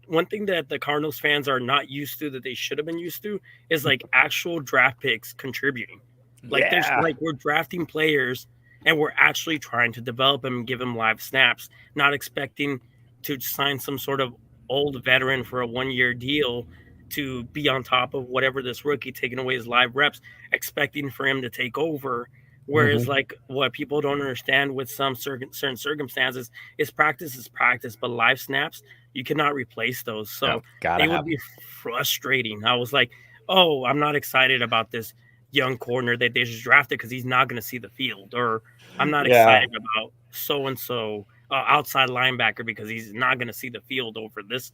one thing that the Cardinals fans are not used to that they should have been used to is like actual draft picks contributing. There's we're drafting players and we're actually trying to develop them and give them live snaps, not expecting to sign some sort of old veteran for a 1-year deal to be on top of whatever this rookie taking away his live reps, expecting for him to take over. Whereas what people don't understand with some certain circumstances is practice, but live snaps, you cannot replace those. So it would be frustrating. I was like, oh, I'm not excited about this young corner that they just drafted because he's not going to see the field. Or I'm not excited about so-and-so outside linebacker because he's not going to see the field over this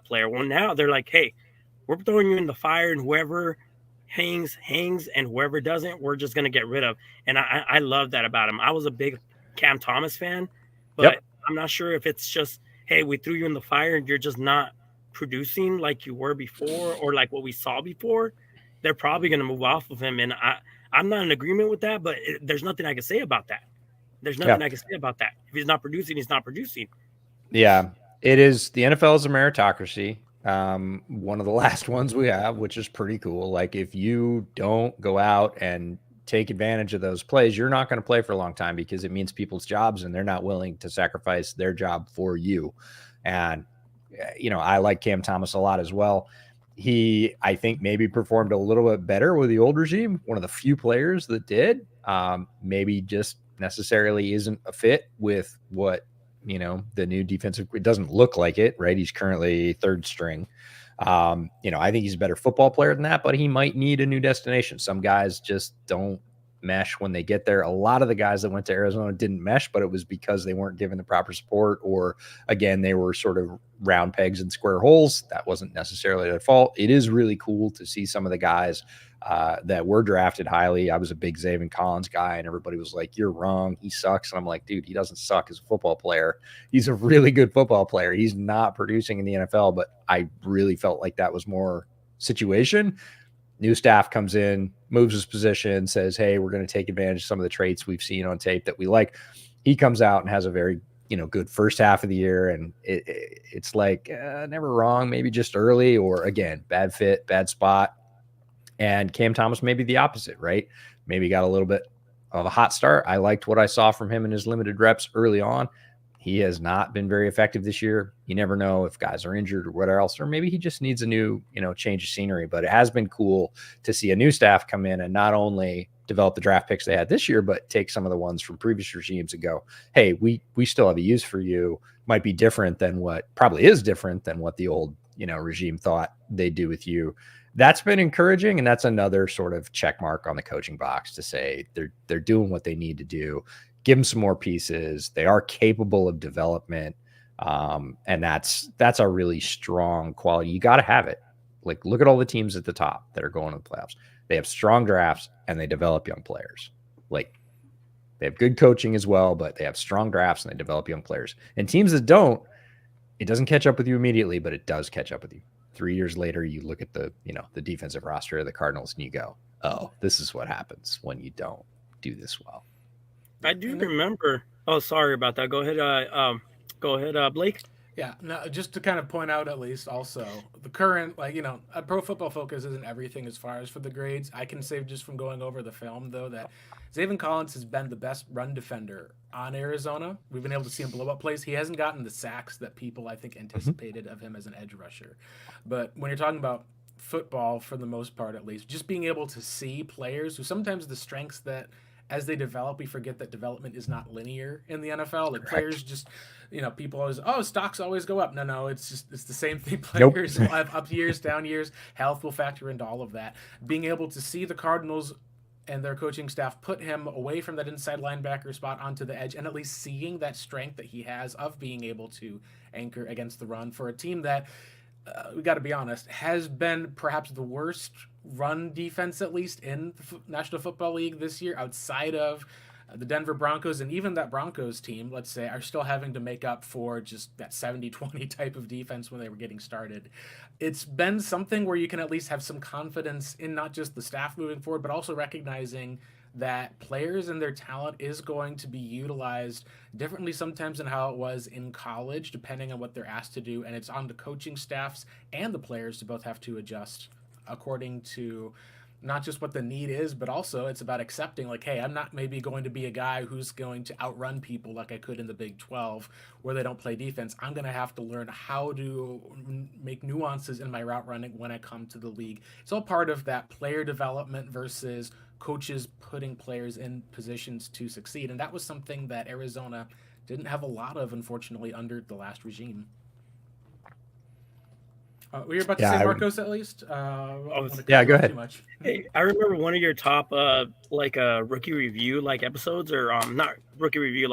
player. Well, now they're like, hey, we're throwing you in the fire, and whoever hangs, and whoever doesn't, we're just going to get rid of. And I love that about him. I was a big Cam Thomas fan, but I'm not sure if it's just, hey, we threw you in the fire and you're just not producing like you were before or like what we saw before. They're probably going to move off of him. And I'm not in agreement with that, but there's nothing I can say about that. I can say about that. If he's not producing, he's not producing. Yeah, it is. The NFL is a meritocracy. One of the last ones we have, which is pretty cool. Like if you don't go out and take advantage of those plays, you're not going to play for a long time because it means people's jobs and they're not willing to sacrifice their job for you. And, I like Cam Thomas a lot as well. He, I think, maybe performed a little bit better with the old regime. One of the few players that did. Maybe just necessarily isn't a fit with what, the new defensive, it doesn't look like it, right? He's currently third string. I think he's a better football player than that, but he might need a new destination. Some guys just don't mesh when they get there. A lot of the guys that went to Arizona didn't mesh, but it was because they weren't given the proper support, or again, they were sort of round pegs and square holes. That wasn't necessarily their fault. It is really cool to see some of the guys that were drafted highly. I was a big Zayvon Collins guy, and everybody was like, "You're wrong. He sucks." And I'm like, "Dude, he doesn't suck as a football player. He's a really good football player. He's not producing in the NFL." But I really felt like that was more situation. New staff comes in, moves his position, says, "Hey, we're going to take advantage of some of the traits we've seen on tape that we like." He comes out and has a very good first half of the year, and it's like never wrong, maybe just early, or again, bad fit, bad spot. And Cam Thomas maybe the opposite, right? Maybe got a little bit of a hot start. I liked what I saw from him in his limited reps early on. He has not been very effective this year. You never know if guys are injured or whatever else, or maybe he just needs a new, change of scenery. But it has been cool to see a new staff come in and not only develop the draft picks they had this year, but take some of the ones from previous regimes and go, "Hey, we still have a use for you." Might be different than what the old, regime thought they'd do with you. That's been encouraging, and that's another sort of check mark on the coaching box to say they're doing what they need to do. Give them some more pieces. They are capable of development, and that's a really strong quality. You got to have it. Like, look at all the teams at the top that are going to the playoffs. They have strong drafts and they develop young players. Like, they have good coaching as well, but they have strong drafts and they develop young players. And teams that don't, it doesn't catch up with you immediately, but it does catch up with you. 3 years later, you look at the defensive roster of the Cardinals and you go, "Oh, this is what happens when you don't do this well." I do remember. Oh, sorry about that. Go ahead, Blake. Yeah, no, just to kind of point out, at least also the current, a Pro Football Focus isn't everything as far as for the grades. I can say just from going over the film, though, that Zayvon Collins has been the best run defender on Arizona. We've been able to see him blow up plays. He hasn't gotten the sacks that people, I think, anticipated of him as an edge rusher. But when you're talking about football, for the most part at least, just being able to see players who sometimes the strengths that as they develop, we forget that development is not linear in the NFL. Like, players just, people always, stocks always go up. No, it's the same thing. Players will have up years, down years. Health will factor into all of that. Being able to see the Cardinals and their coaching staff put him away from that inside linebacker spot onto the edge, and at least seeing that strength that he has of being able to anchor against the run for a team that, we got to be honest, has been perhaps the worst run defense, at least in the National Football League this year, outside of the Denver Broncos. And even that Broncos team, let's say, are still having to make up for just that 70-20 type of defense when they were getting started. It's been something where you can at least have some confidence in not just the staff moving forward, but also recognizing that players and their talent is going to be utilized differently sometimes than how it was in college, depending on what they're asked to do. And it's on the coaching staffs and the players to both have to adjust according to not just what the need is, but also it's about accepting, like, hey, I'm not maybe going to be a guy who's going to outrun people like I could in the Big 12 where they don't play defense. I'm going to have to learn how to make nuances in my route running when I come to the league. It's all part of that player development versus coaches putting players in positions to succeed. And that was something that Arizona didn't have a lot of, unfortunately, under the last regime. Were you about to say Marcos at least? Yeah, go ahead. Too much. Hey, I remember one of your top rookie review episodes, or not rookie review,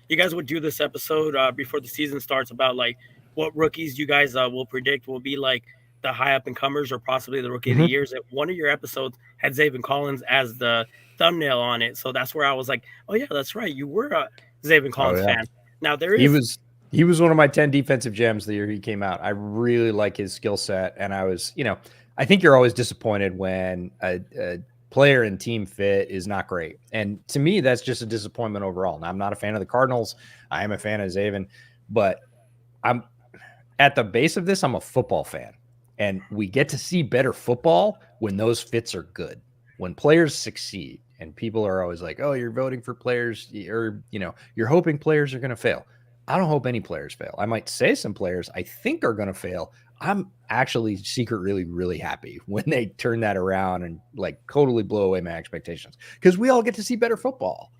you guys would do this episode before the season starts about what rookies you guys will predict will be the high up and comers or possibly the rookie of the years. And one of your episodes had Zayvon Collins as the thumbnail on it, so that's where I was like, oh yeah, that's right, you were a Zayvon Collins fan. Now He was one of my 10 defensive gems the year he came out. I really like his skill set. And I was, I think you're always disappointed when a player and team fit is not great. And to me, that's just a disappointment overall. Now, I'm not a fan of the Cardinals. I am a fan of Zayvon. But I'm at the base of this, I'm a football fan. And we get to see better football when those fits are good. when players succeed, and people are always like, oh, you're voting for players, or, you're hoping players are going to fail. I don't hope any players fail. I might say some players I think are going to fail. I'm actually secretly really happy when they turn that around and like totally blow away my expectations, because we all get to see better football.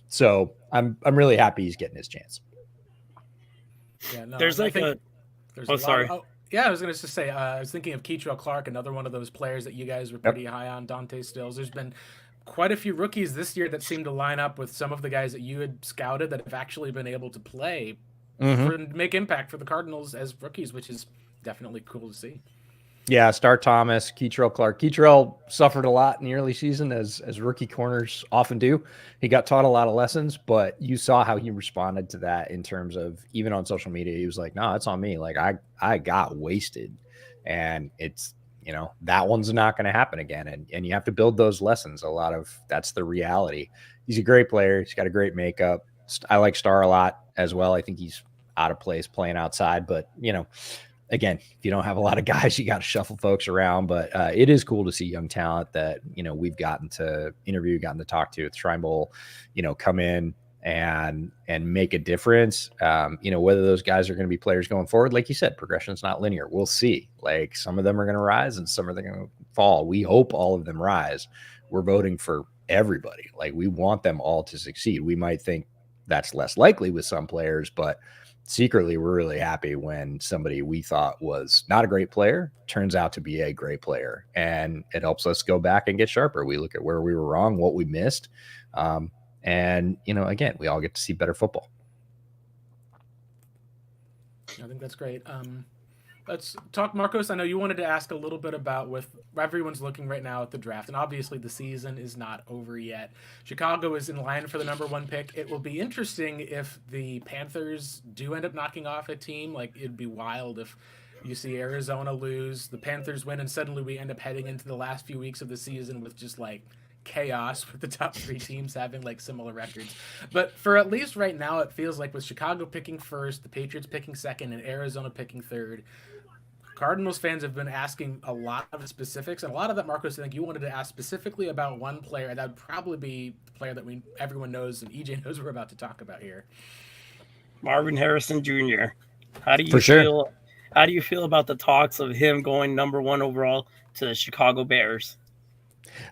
So I'm really happy he's getting his chance. Yeah, no, There's and I like think a there's oh a lot. sorry. Yeah, I was gonna just say. I was thinking of Keitrell Clark, another one of those players that you guys were Yep. pretty high on. Dante Stills. There's been quite a few rookies this year that seem to line up with some of the guys that you had scouted that have actually been able to play Mm-hmm. for make impact for the Cardinals as rookies, which is definitely cool to see. Yeah, Star Thomas, Keitrell Clark. Keitrell suffered a lot in the early season, as rookie corners often do. He got taught a lot of lessons, but you saw how he responded to that in terms of, even on social media, he was like, "No, it's on me. Like I got wasted, and it's that one's not going to happen again." And you have to build those lessons. That's the reality. He's a great player. He's got a great makeup. I like Star a lot as well. I think he's out of place playing outside, but again, if you don't have a lot of guys, you got to shuffle folks around. But it is cool to see young talent that we've gotten to interview, gotten to talk to at the Shrine Bowl, come in and make a difference. Whether those guys are going to be players going forward, like you said, progression is not linear. We'll see. Like, some of them are going to rise and some are going to fall. We hope all of them rise. We're voting for everybody. Like, we want them all to succeed. We might think that's less likely with some players, but secretly we're really happy when somebody we thought was not a great player turns out to be a great player, and it helps us go back and get sharper. We look at where we were wrong, what we missed, and again, we all get to see better football. I think that's great. Let's talk, Marcos. I know you wanted to ask a little bit about, with everyone's looking right now at the draft, and obviously the season is not over yet. Chicago is in line for the #1 pick. It will be interesting if the Panthers do end up knocking off a team. Like, it'd be wild if you see Arizona lose, the Panthers win, and suddenly we end up heading into the last few weeks of the season with just like chaos, with the top 3 teams having like similar records. But for at least right now, it feels like with Chicago picking first, the Patriots picking second, and Arizona picking third, Cardinals fans have been asking a lot of specifics, and a lot of that, Marcos, I think you wanted to ask specifically about one player. That would probably be the player that everyone knows, and EJ knows we're about to talk about here. Marvin Harrison Jr. How do you For sure. feel? How do you feel about the talks of him going #1 overall to the Chicago Bears?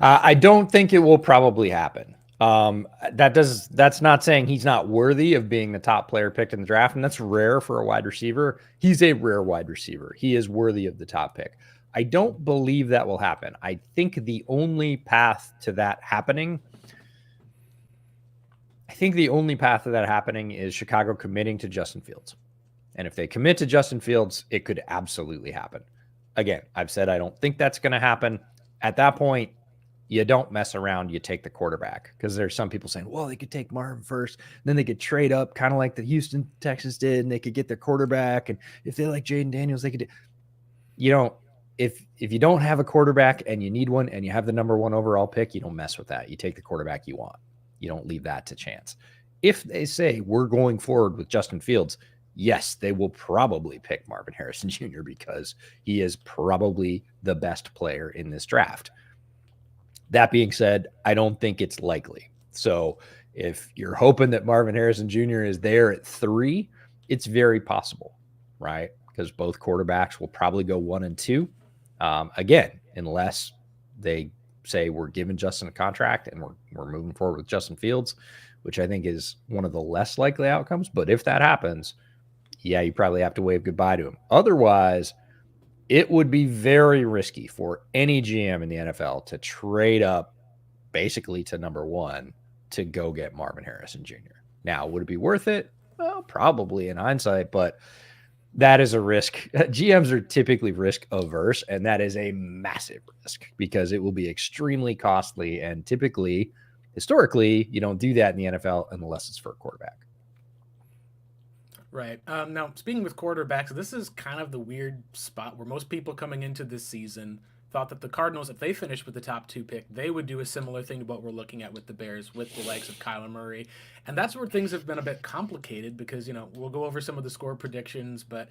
I don't think it will probably happen. That's not saying he's not worthy of being the top player picked in the draft, and that's rare for a wide receiver. He's a rare wide receiver. He is worthy of the top pick. I don't believe that will happen. I think the only path to that happening is Chicago committing to Justin Fields. And if they commit to Justin Fields, it could absolutely happen. Again, I've said I don't think that's going to happen. At that point, you don't mess around. You take the quarterback, because there's some people saying, well, they could take Marvin first, then they could trade up, kind of like the Houston Texans did, and they could get their quarterback. And if they like Jaden Daniels, they could. If you don't have a quarterback and you need one and you have the #1 overall pick, you don't mess with that. You take the quarterback you want. You don't leave that to chance. If they say we're going forward with Justin Fields, yes, they will probably pick Marvin Harrison Jr. because he is probably the best player in this draft. That being said, I don't think it's likely. So if you're hoping that Marvin Harrison Jr. is there at 3, it's very possible, right? Because both quarterbacks will probably go 1 and 2. Again, unless they say we're giving Justin a contract and we're moving forward with Justin Fields, which I think is one of the less likely outcomes. But if that happens, yeah, you probably have to wave goodbye to him. Otherwise, it would be very risky for any GM in the NFL to trade up basically to #1 to go get Marvin Harrison Jr. Now, would it be worth it? Well, probably in hindsight, but that is a risk. GMs are typically risk averse, and that is a massive risk because it will be extremely costly. And typically, historically, you don't do that in the NFL unless it's for a quarterback. Right. Now, speaking with quarterbacks, this is kind of the weird spot where most people coming into this season thought that the Cardinals, if they finished with the top 2 pick, they would do a similar thing to what we're looking at with the Bears, with the likes of Kyler Murray. And that's where things have been a bit complicated because, we'll go over some of the score predictions, but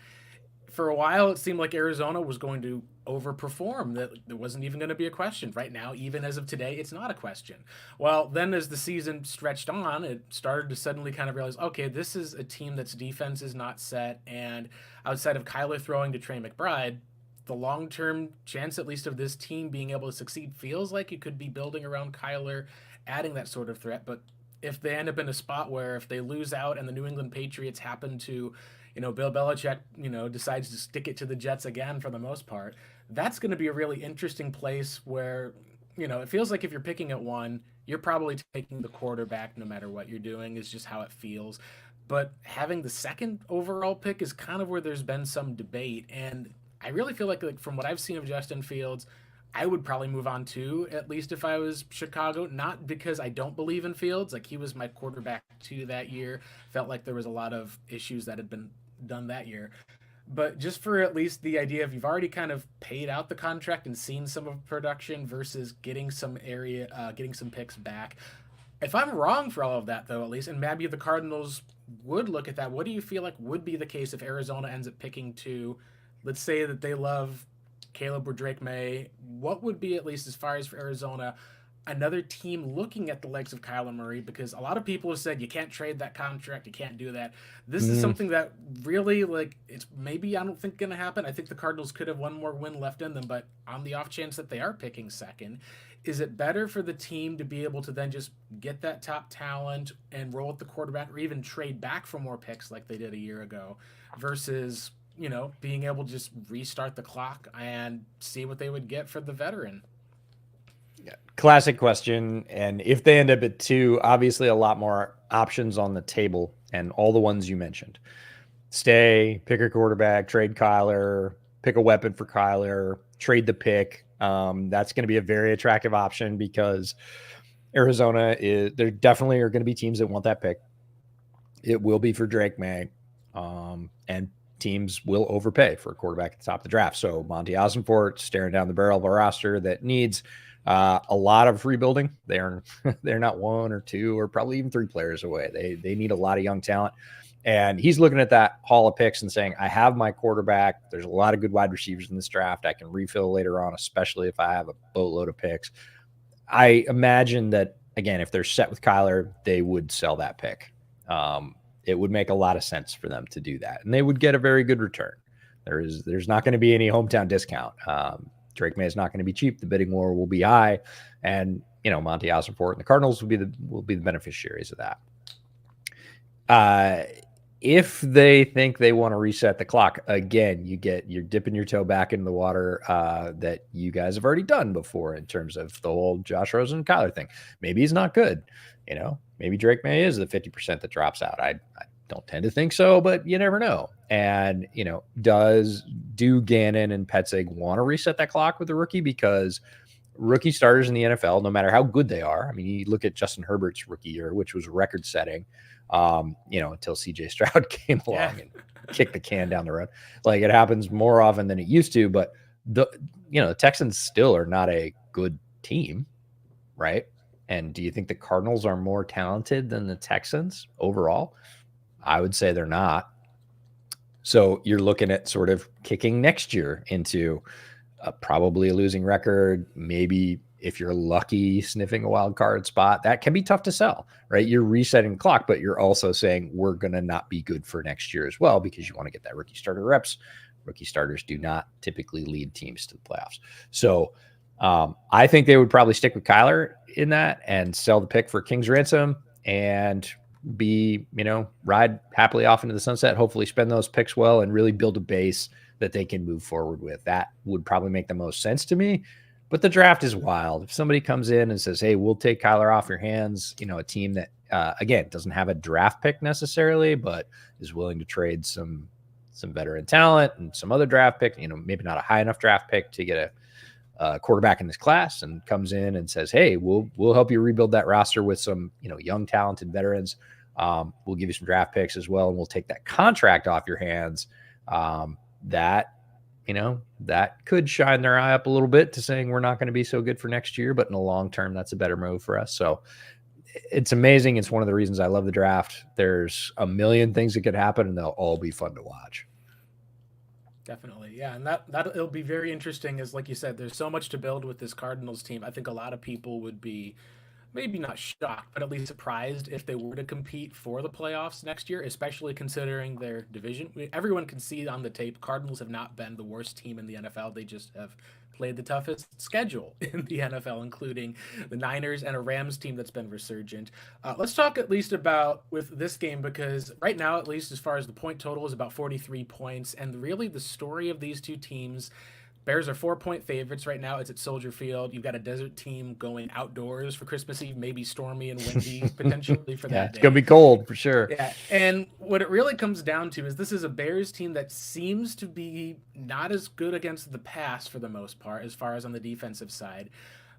for a while it seemed like Arizona was going to overperform, that there wasn't even going to be a question. Right now, even as of today, it's not a question. Well, then as the season stretched on, it started to suddenly kind of realize, okay, this is a team that's defense is not set, and outside of Kyler throwing to Trey McBride, the long-term chance at least of this team being able to succeed feels like it could be building around Kyler, adding that sort of threat. But if they end up in a spot where if they lose out and the New England Patriots happen to, Bill Belichick, decides to stick it to the Jets again for the most part, that's going to be a really interesting place where, it feels like if you're picking at one, you're probably taking the quarterback no matter what you're doing, is just how it feels. But having the second overall pick is kind of where there's been some debate. And I really feel like from what I've seen of Justin Fields, I would probably move on too, at least if I was Chicago. Not because I don't believe in Fields. Like, he was my quarterback too that year. Felt like there was a lot of issues that had been done that year. But just for at least the idea of, you've already kind of paid out the contract and seen some of production versus getting getting some picks back. If I'm wrong for all of that, though, at least, and maybe the Cardinals would look at that, what do you feel like would be the case if Arizona ends up picking two? Let's say that they love Caleb or Drake May. What would be, at least as far as for Arizona, another team looking at the legs of Kyler Murray? Because a lot of people have said you can't trade that contract, you can't do that. This is something that really, it's maybe, I don't think, going to happen. I think the Cardinals could have one more win left in them, but on the off chance that they are picking second, is it better for the team to be able to then just get that top talent and roll with the quarterback, or even trade back for more picks like they did a year ago, versus, being able to just restart the clock and see what they would get for the veteran? Classic question. And if they end up at two, obviously a lot more options on the table, and all the ones you mentioned. Stay, pick a quarterback, trade Kyler, pick a weapon for Kyler, trade the pick. That's going to be a very attractive option, because there definitely are going to be teams that want that pick. It will be for Drake May. And teams will overpay for a quarterback at the top of the draft. So Monty Ossenfort staring down the barrel of a roster that needs a lot of rebuilding. They're not one or two or probably even three players away. They need a lot of young talent. And he's looking at that haul of picks and saying, I have my quarterback. There's a lot of good wide receivers in this draft. I can refill later on, especially if I have a boatload of picks. I imagine that, again, if they're set with Kyler, they would sell that pick. It would make a lot of sense for them to do that, and they would get a very good return. There's not going to be any hometown discount. Drake May is not going to be cheap. The bidding war will be high, and Monty Ossenfort and the Cardinals will be the beneficiaries of that. If they think they want to reset the clock again, you're dipping your toe back into the water that you guys have already done before in terms of the whole Josh Rosen and Kyler thing. Maybe he's not good. Maybe Drake May is the 50% that drops out. I don't tend to think so, but you never know. And, do Gannon and Petzig want to reset that clock with the rookie? Because rookie starters in the NFL, no matter how good they are, I mean, you look at Justin Herbert's rookie year, which was record setting, until CJ Stroud came along and kicked the can down the road. Like, it happens more often than it used to, but the Texans still are not a good team, right? And do you think the Cardinals are more talented than the Texans overall? I would say they're not. So you're looking at sort of kicking next year into probably a losing record. Maybe, if you're lucky, sniffing a wild card spot. That can be tough to sell, right? You're resetting the clock, but you're also saying we're going to not be good for next year as well, because you want to get that rookie starter reps. Rookie starters do not typically lead teams to the playoffs. So I think they would probably stick with Kyler in that and sell the pick for King's ransom and ride happily off into the sunset, hopefully spend those picks well and really build a base that they can move forward with. That would probably make the most sense to me. But the draft is wild. If somebody comes in and says, hey, we'll take Kyler off your hands, a team that, again, doesn't have a draft pick necessarily, but is willing to trade some veteran talent and some other draft pick, maybe not a high enough draft pick to get a quarterback in this class, and comes in and says, hey, we'll help you rebuild that roster with some, young talented veterans. We'll give you some draft picks as well, and we'll take that contract off your hands. That could shine their eye up a little bit to saying we're not going to be so good for next year, but in the long term, that's a better move for us. So it's amazing. It's one of the reasons I love the draft. There's a million things that could happen, and they'll all be fun to watch. Definitely. Yeah. And that it'll be very interesting as, like you said, there's so much to build with this Cardinals team. I think a lot of people would be maybe not shocked, but at least surprised if they were to compete for the playoffs next year, especially considering their division. Everyone can see on the tape, Cardinals have not been the worst team in the NFL. They just have played the toughest schedule in the NFL, including the Niners and a Rams team that's been resurgent. Let's talk at least about with this game, because right now, at least as far as the point total, is about 43 points. And really the story of these two teams, Bears are 4-point favorites right now. It's at Soldier Field. You've got a desert team going outdoors for Christmas Eve, maybe stormy and windy potentially for that It's day. gonna be cold for sure. Yeah, and what it really comes down to is this is a Bears team that seems to be not as good against the pass for the most part, as far as on the defensive side.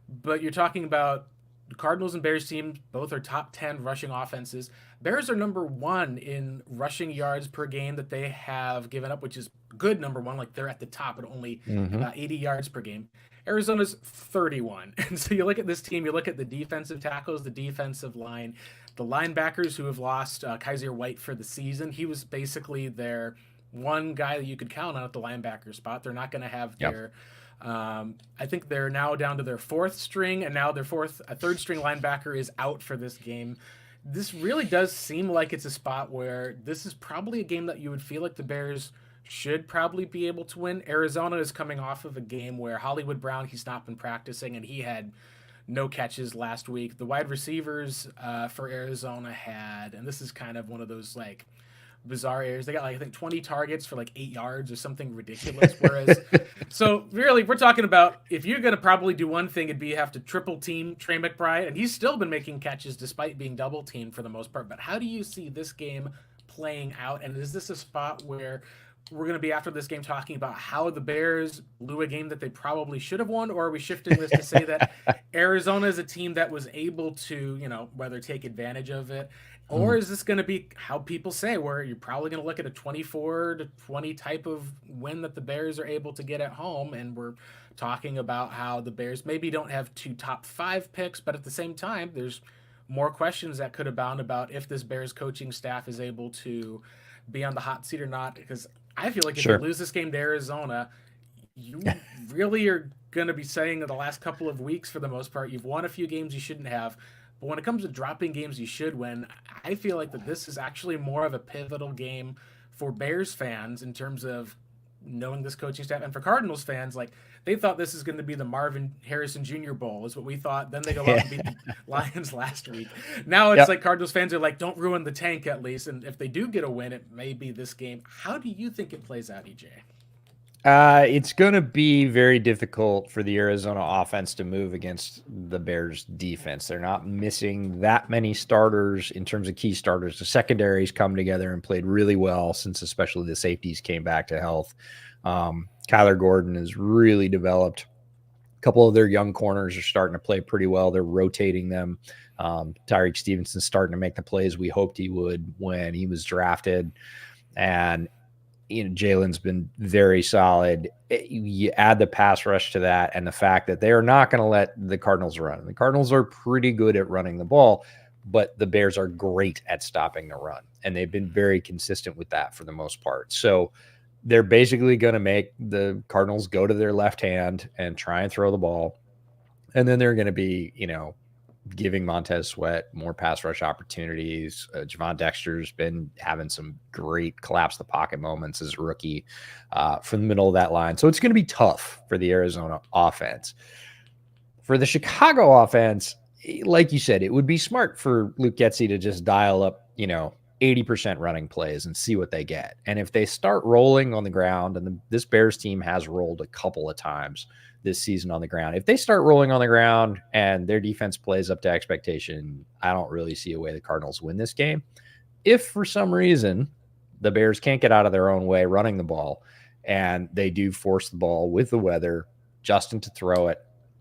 But you're talking about the Cardinals and Bears teams, both are top 10 rushing offenses. Bears are number one in rushing yards per game that they have given up, which is good number one. Like they're at the top at only 80 yards per game. Arizona's 31. And so you look at this team, you look at the defensive tackles, the defensive line, the linebackers who have lost Kaiser White for the season. He was basically their one guy that you could count on at the linebacker spot. They're not going to have their I think they're now down to their fourth string, and now their third string linebacker is out for this game. This really does seem like it's a spot where this is probably a game that you would feel like the Bears should probably be able to win. Arizona is coming off of a game where Hollywood Brown, he's not been practicing, and he had no catches last week. The wide receivers for Arizona had, and this is kind of one of those like bizarre areas. They got like I think 20 targets for like 8 yards or something ridiculous. Whereas, so really, we're talking about if you're going to probably do one thing, it'd be have to triple team Trey McBride, and he's still been making catches despite being double teamed for the most part. But how do you see this game playing out? And is this a spot where we're going to be after this game talking about how the Bears blew a game that they probably should have won, or are we shifting this to say that Arizona is a team that was able to, whether take advantage of it, or is this going to be how people say, where you're probably going to look at a 24-20 type of win that the Bears are able to get at home, and we're talking about how the Bears maybe don't have 2 top 5 picks, but at the same time, there's more questions that could abound about if this Bears coaching staff is able to be on the hot seat or not, because I feel like if you lose this game to Arizona, you really are going to be saying in the last couple of weeks, for the most part, you've won a few games you shouldn't have. But when it comes to dropping games you should win, I feel like that this is actually more of a pivotal game for Bears fans in terms of knowing this coaching staff. And for Cardinals fans, like they thought this is going to be the Marvin Harrison Jr. Bowl is what we thought. Then they go out and beat the Lions last week. Now it's like Cardinals fans are like, don't ruin the tank at least. And if they do get a win, it may be this game. How do you think it plays out, EJ? It's going to be very difficult for the Arizona offense to move against the Bears defense. They're not missing that many starters in terms of key starters. The secondaries come together and played really well since especially the safeties came back to health. Kyler Gordon has really developed. A couple of their young corners are starting to play pretty well. They're rotating them. Tyreek Stevenson's starting to make the plays we hoped he would when he was drafted. And Jalen's been very solid. You add the pass rush to that and the fact that they are not going to let the Cardinals run. The Cardinals are pretty good at running the ball, but the Bears are great at stopping the run. And they've been very consistent with that for the most part. So they're basically going to make the Cardinals go to their left hand and try and throw the ball. And then they're going to be, giving Montez Sweat more pass rush opportunities. Javon Dexter's been having some great collapse the pocket moments as a rookie from the middle of that line. So it's going to be tough for the Arizona offense. For the Chicago offense, like you said, it would be smart for Luke Getsy to just dial up, 80% running plays and see what they get. And if they start rolling on the ground, and this Bears team has rolled a couple of times this season on the ground, if they start rolling on the ground and their defense plays up to expectation, I don't really see a way the Cardinals win this game. If for some reason the Bears can't get out of their own way running the ball and they do force the ball with the weather, Justin to throw it,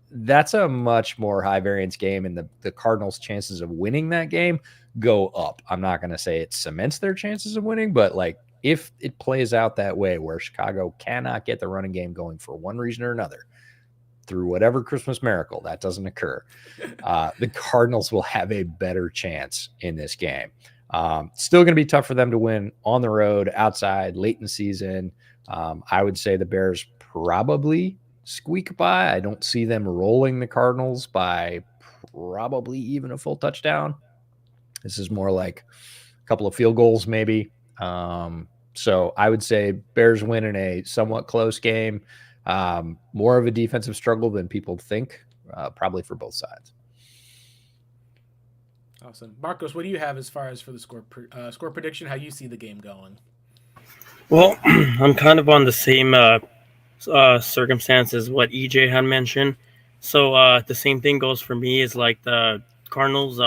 that's a much more high variance game, and the Cardinals' chances of winning that game go up. I'm not going to say it cements their chances of winning, but like if it plays out that way where Chicago cannot get the running game going for one reason or another, through whatever Christmas miracle that doesn't occur, the Cardinals will have a better chance in this game. Still going to be tough for them to win on the road, outside, late in the season. I would say the Bears probably squeak by. I don't see them rolling the Cardinals by probably even a full touchdown. This is more like a couple of field goals, maybe. So I would say Bears win in a somewhat close game. More of a defensive struggle than people think, probably for both sides. Awesome. Marcos, what do you have as far as for the score prediction, how you see the game going? Well, I'm kind of on the same circumstances what EJ had mentioned. So the same thing goes for me is like the Cardinals.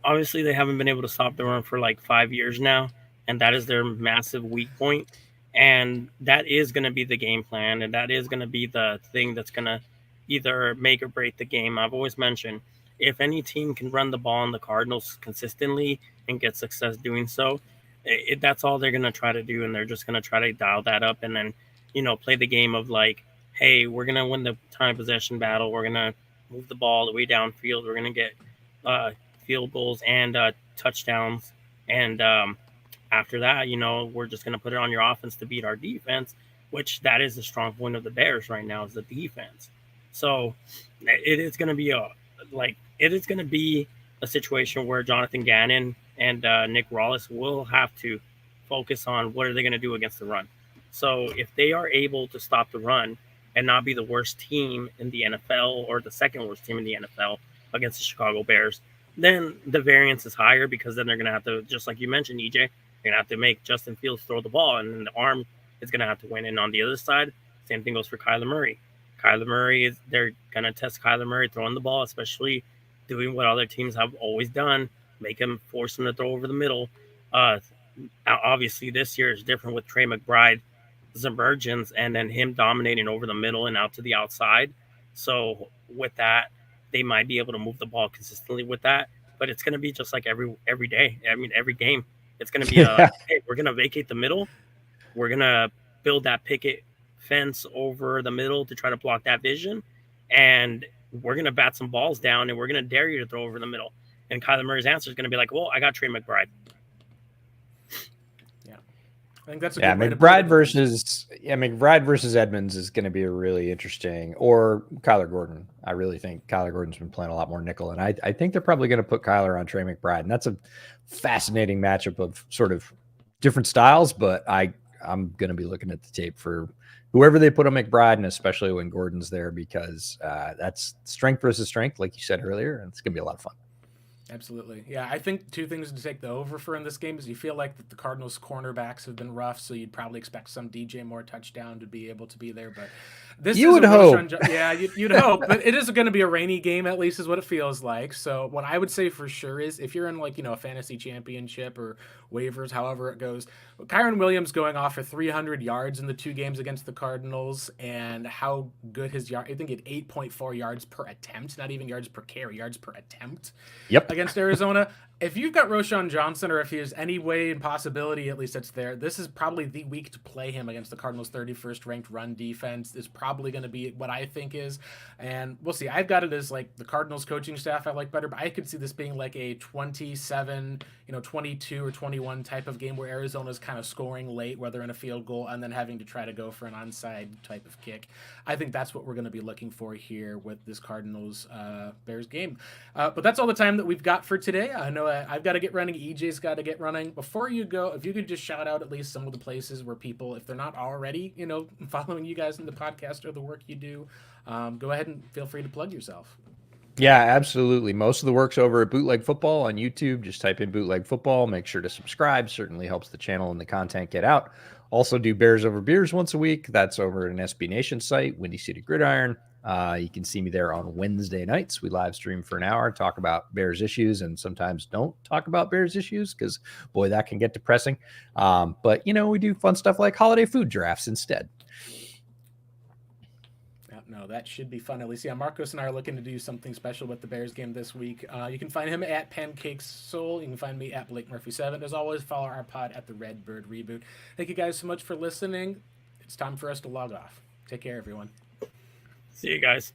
Obviously, they haven't been able to stop the run for like 5 years now, and that is their massive weak point. And that is going to be the game plan, and that is going to be the thing that's going to either make or break the game. I've always mentioned if any team can run the ball on the Cardinals consistently and get success doing so, that's all they're going to try to do, and they're just going to try to dial that up and then, play the game of like, hey, we're going to win the time possession battle. We're going to move the ball the way downfield. We're going to get field goals and touchdowns. And after that, we're just going to put it on your offense to beat our defense, which that is the strong point of the Bears right now is the defense. So it is going to be a situation where Jonathan Gannon and Nick Rawlins will have to focus on what are they going to do against the run. So if they are able to stop the run and not be the worst team in the NFL or the second worst team in the NFL against the Chicago Bears, then the variance is higher because then they're going to have to, just like you mentioned, EJ, they're going to have to make Justin Fields throw the ball, and then the arm is going to have to win. And on the other side, same thing goes for Kyler Murray. They're going to test Kyler Murray throwing the ball, especially doing what other teams have always done, force him to throw over the middle. Obviously, this year is different with Trey McBride's emergence and then him dominating over the middle and out to the outside. So with that, they might be able to move the ball consistently with that, but it's going to be just like every day. I mean, every game, it's going to be hey, we're going to vacate the middle. We're going to build that picket fence over the middle to try to block that vision. And we're going to bat some balls down and we're going to dare you to throw over the middle. And Kyler Murray's answer is going to be like, well, I got Trey McBride. I think that's a good way to McBride versus Edmonds is going to be a really interesting, or Kyler Gordon. I really think Kyler Gordon's been playing a lot more nickel, and I think they're probably going to put Kyler on Trey McBride, and that's a fascinating matchup of sort of different styles. But I'm going to be looking at the tape for whoever they put on McBride, and especially when Gordon's there, because that's strength versus strength, like you said earlier, and it's going to be a lot of fun. Absolutely. Yeah, I think two things to take the over for in this game is you feel like that the Cardinals cornerbacks have been rough, so you'd probably expect some DJ Moore touchdown to be able to be there. But this you would hope. Yeah, you'd hope. But it is going to be a rainy game, at least is what it feels like. So what I would say for sure is if you're in like, a fantasy championship or waivers, however it goes, Kyron Williams going off for 300 yards in the two games against the Cardinals, and how good his yard, I think he had 8.4 yards per attempt, not even yards per carry, yards per attempt. Yep. Against Arizona. If you've got Roshan Johnson, or if there's any way and possibility, at least it's there, this is probably the week to play him against the Cardinals' 31st ranked run defense. Is probably going to be what I think is, and we'll see. I've got it as like the Cardinals coaching staff I like better, but I could see this being like a 27, 22 or 21 type of game where Arizona's kind of scoring late, whether in a field goal and then having to try to go for an onside type of kick. I think that's what we're going to be looking for here with this Cardinals Bears game. But that's all the time that we've got for today. I know I've got to get running. EJ's got to get running. Before you go, if you could just shout out at least some of the places where people, if they're not already, following you guys in the podcast or the work you do, go ahead and feel free to plug yourself. Yeah, absolutely. Most of the work's over at Bootleg Football on YouTube. Just type in Bootleg Football. Make sure to subscribe. Certainly helps the channel and the content get out. Also do Bears Over Beers once a week. That's over at an SB Nation site, Windy City Gridiron. You can see me there on Wednesday nights. We live stream for an hour, talk about Bears issues, and sometimes don't talk about Bears issues because, boy, that can get depressing. But, we do fun stuff like holiday food drafts instead. No, that should be fun. At least, yeah, Marcos and I are looking to do something special with the Bears game this week. You can find him at Pancakes Soul. You can find me at Blake Murphy 7. As always, follow our pod at the Redbird Reboot. Thank you guys so much for listening. It's time for us to log off. Take care, everyone. See you guys.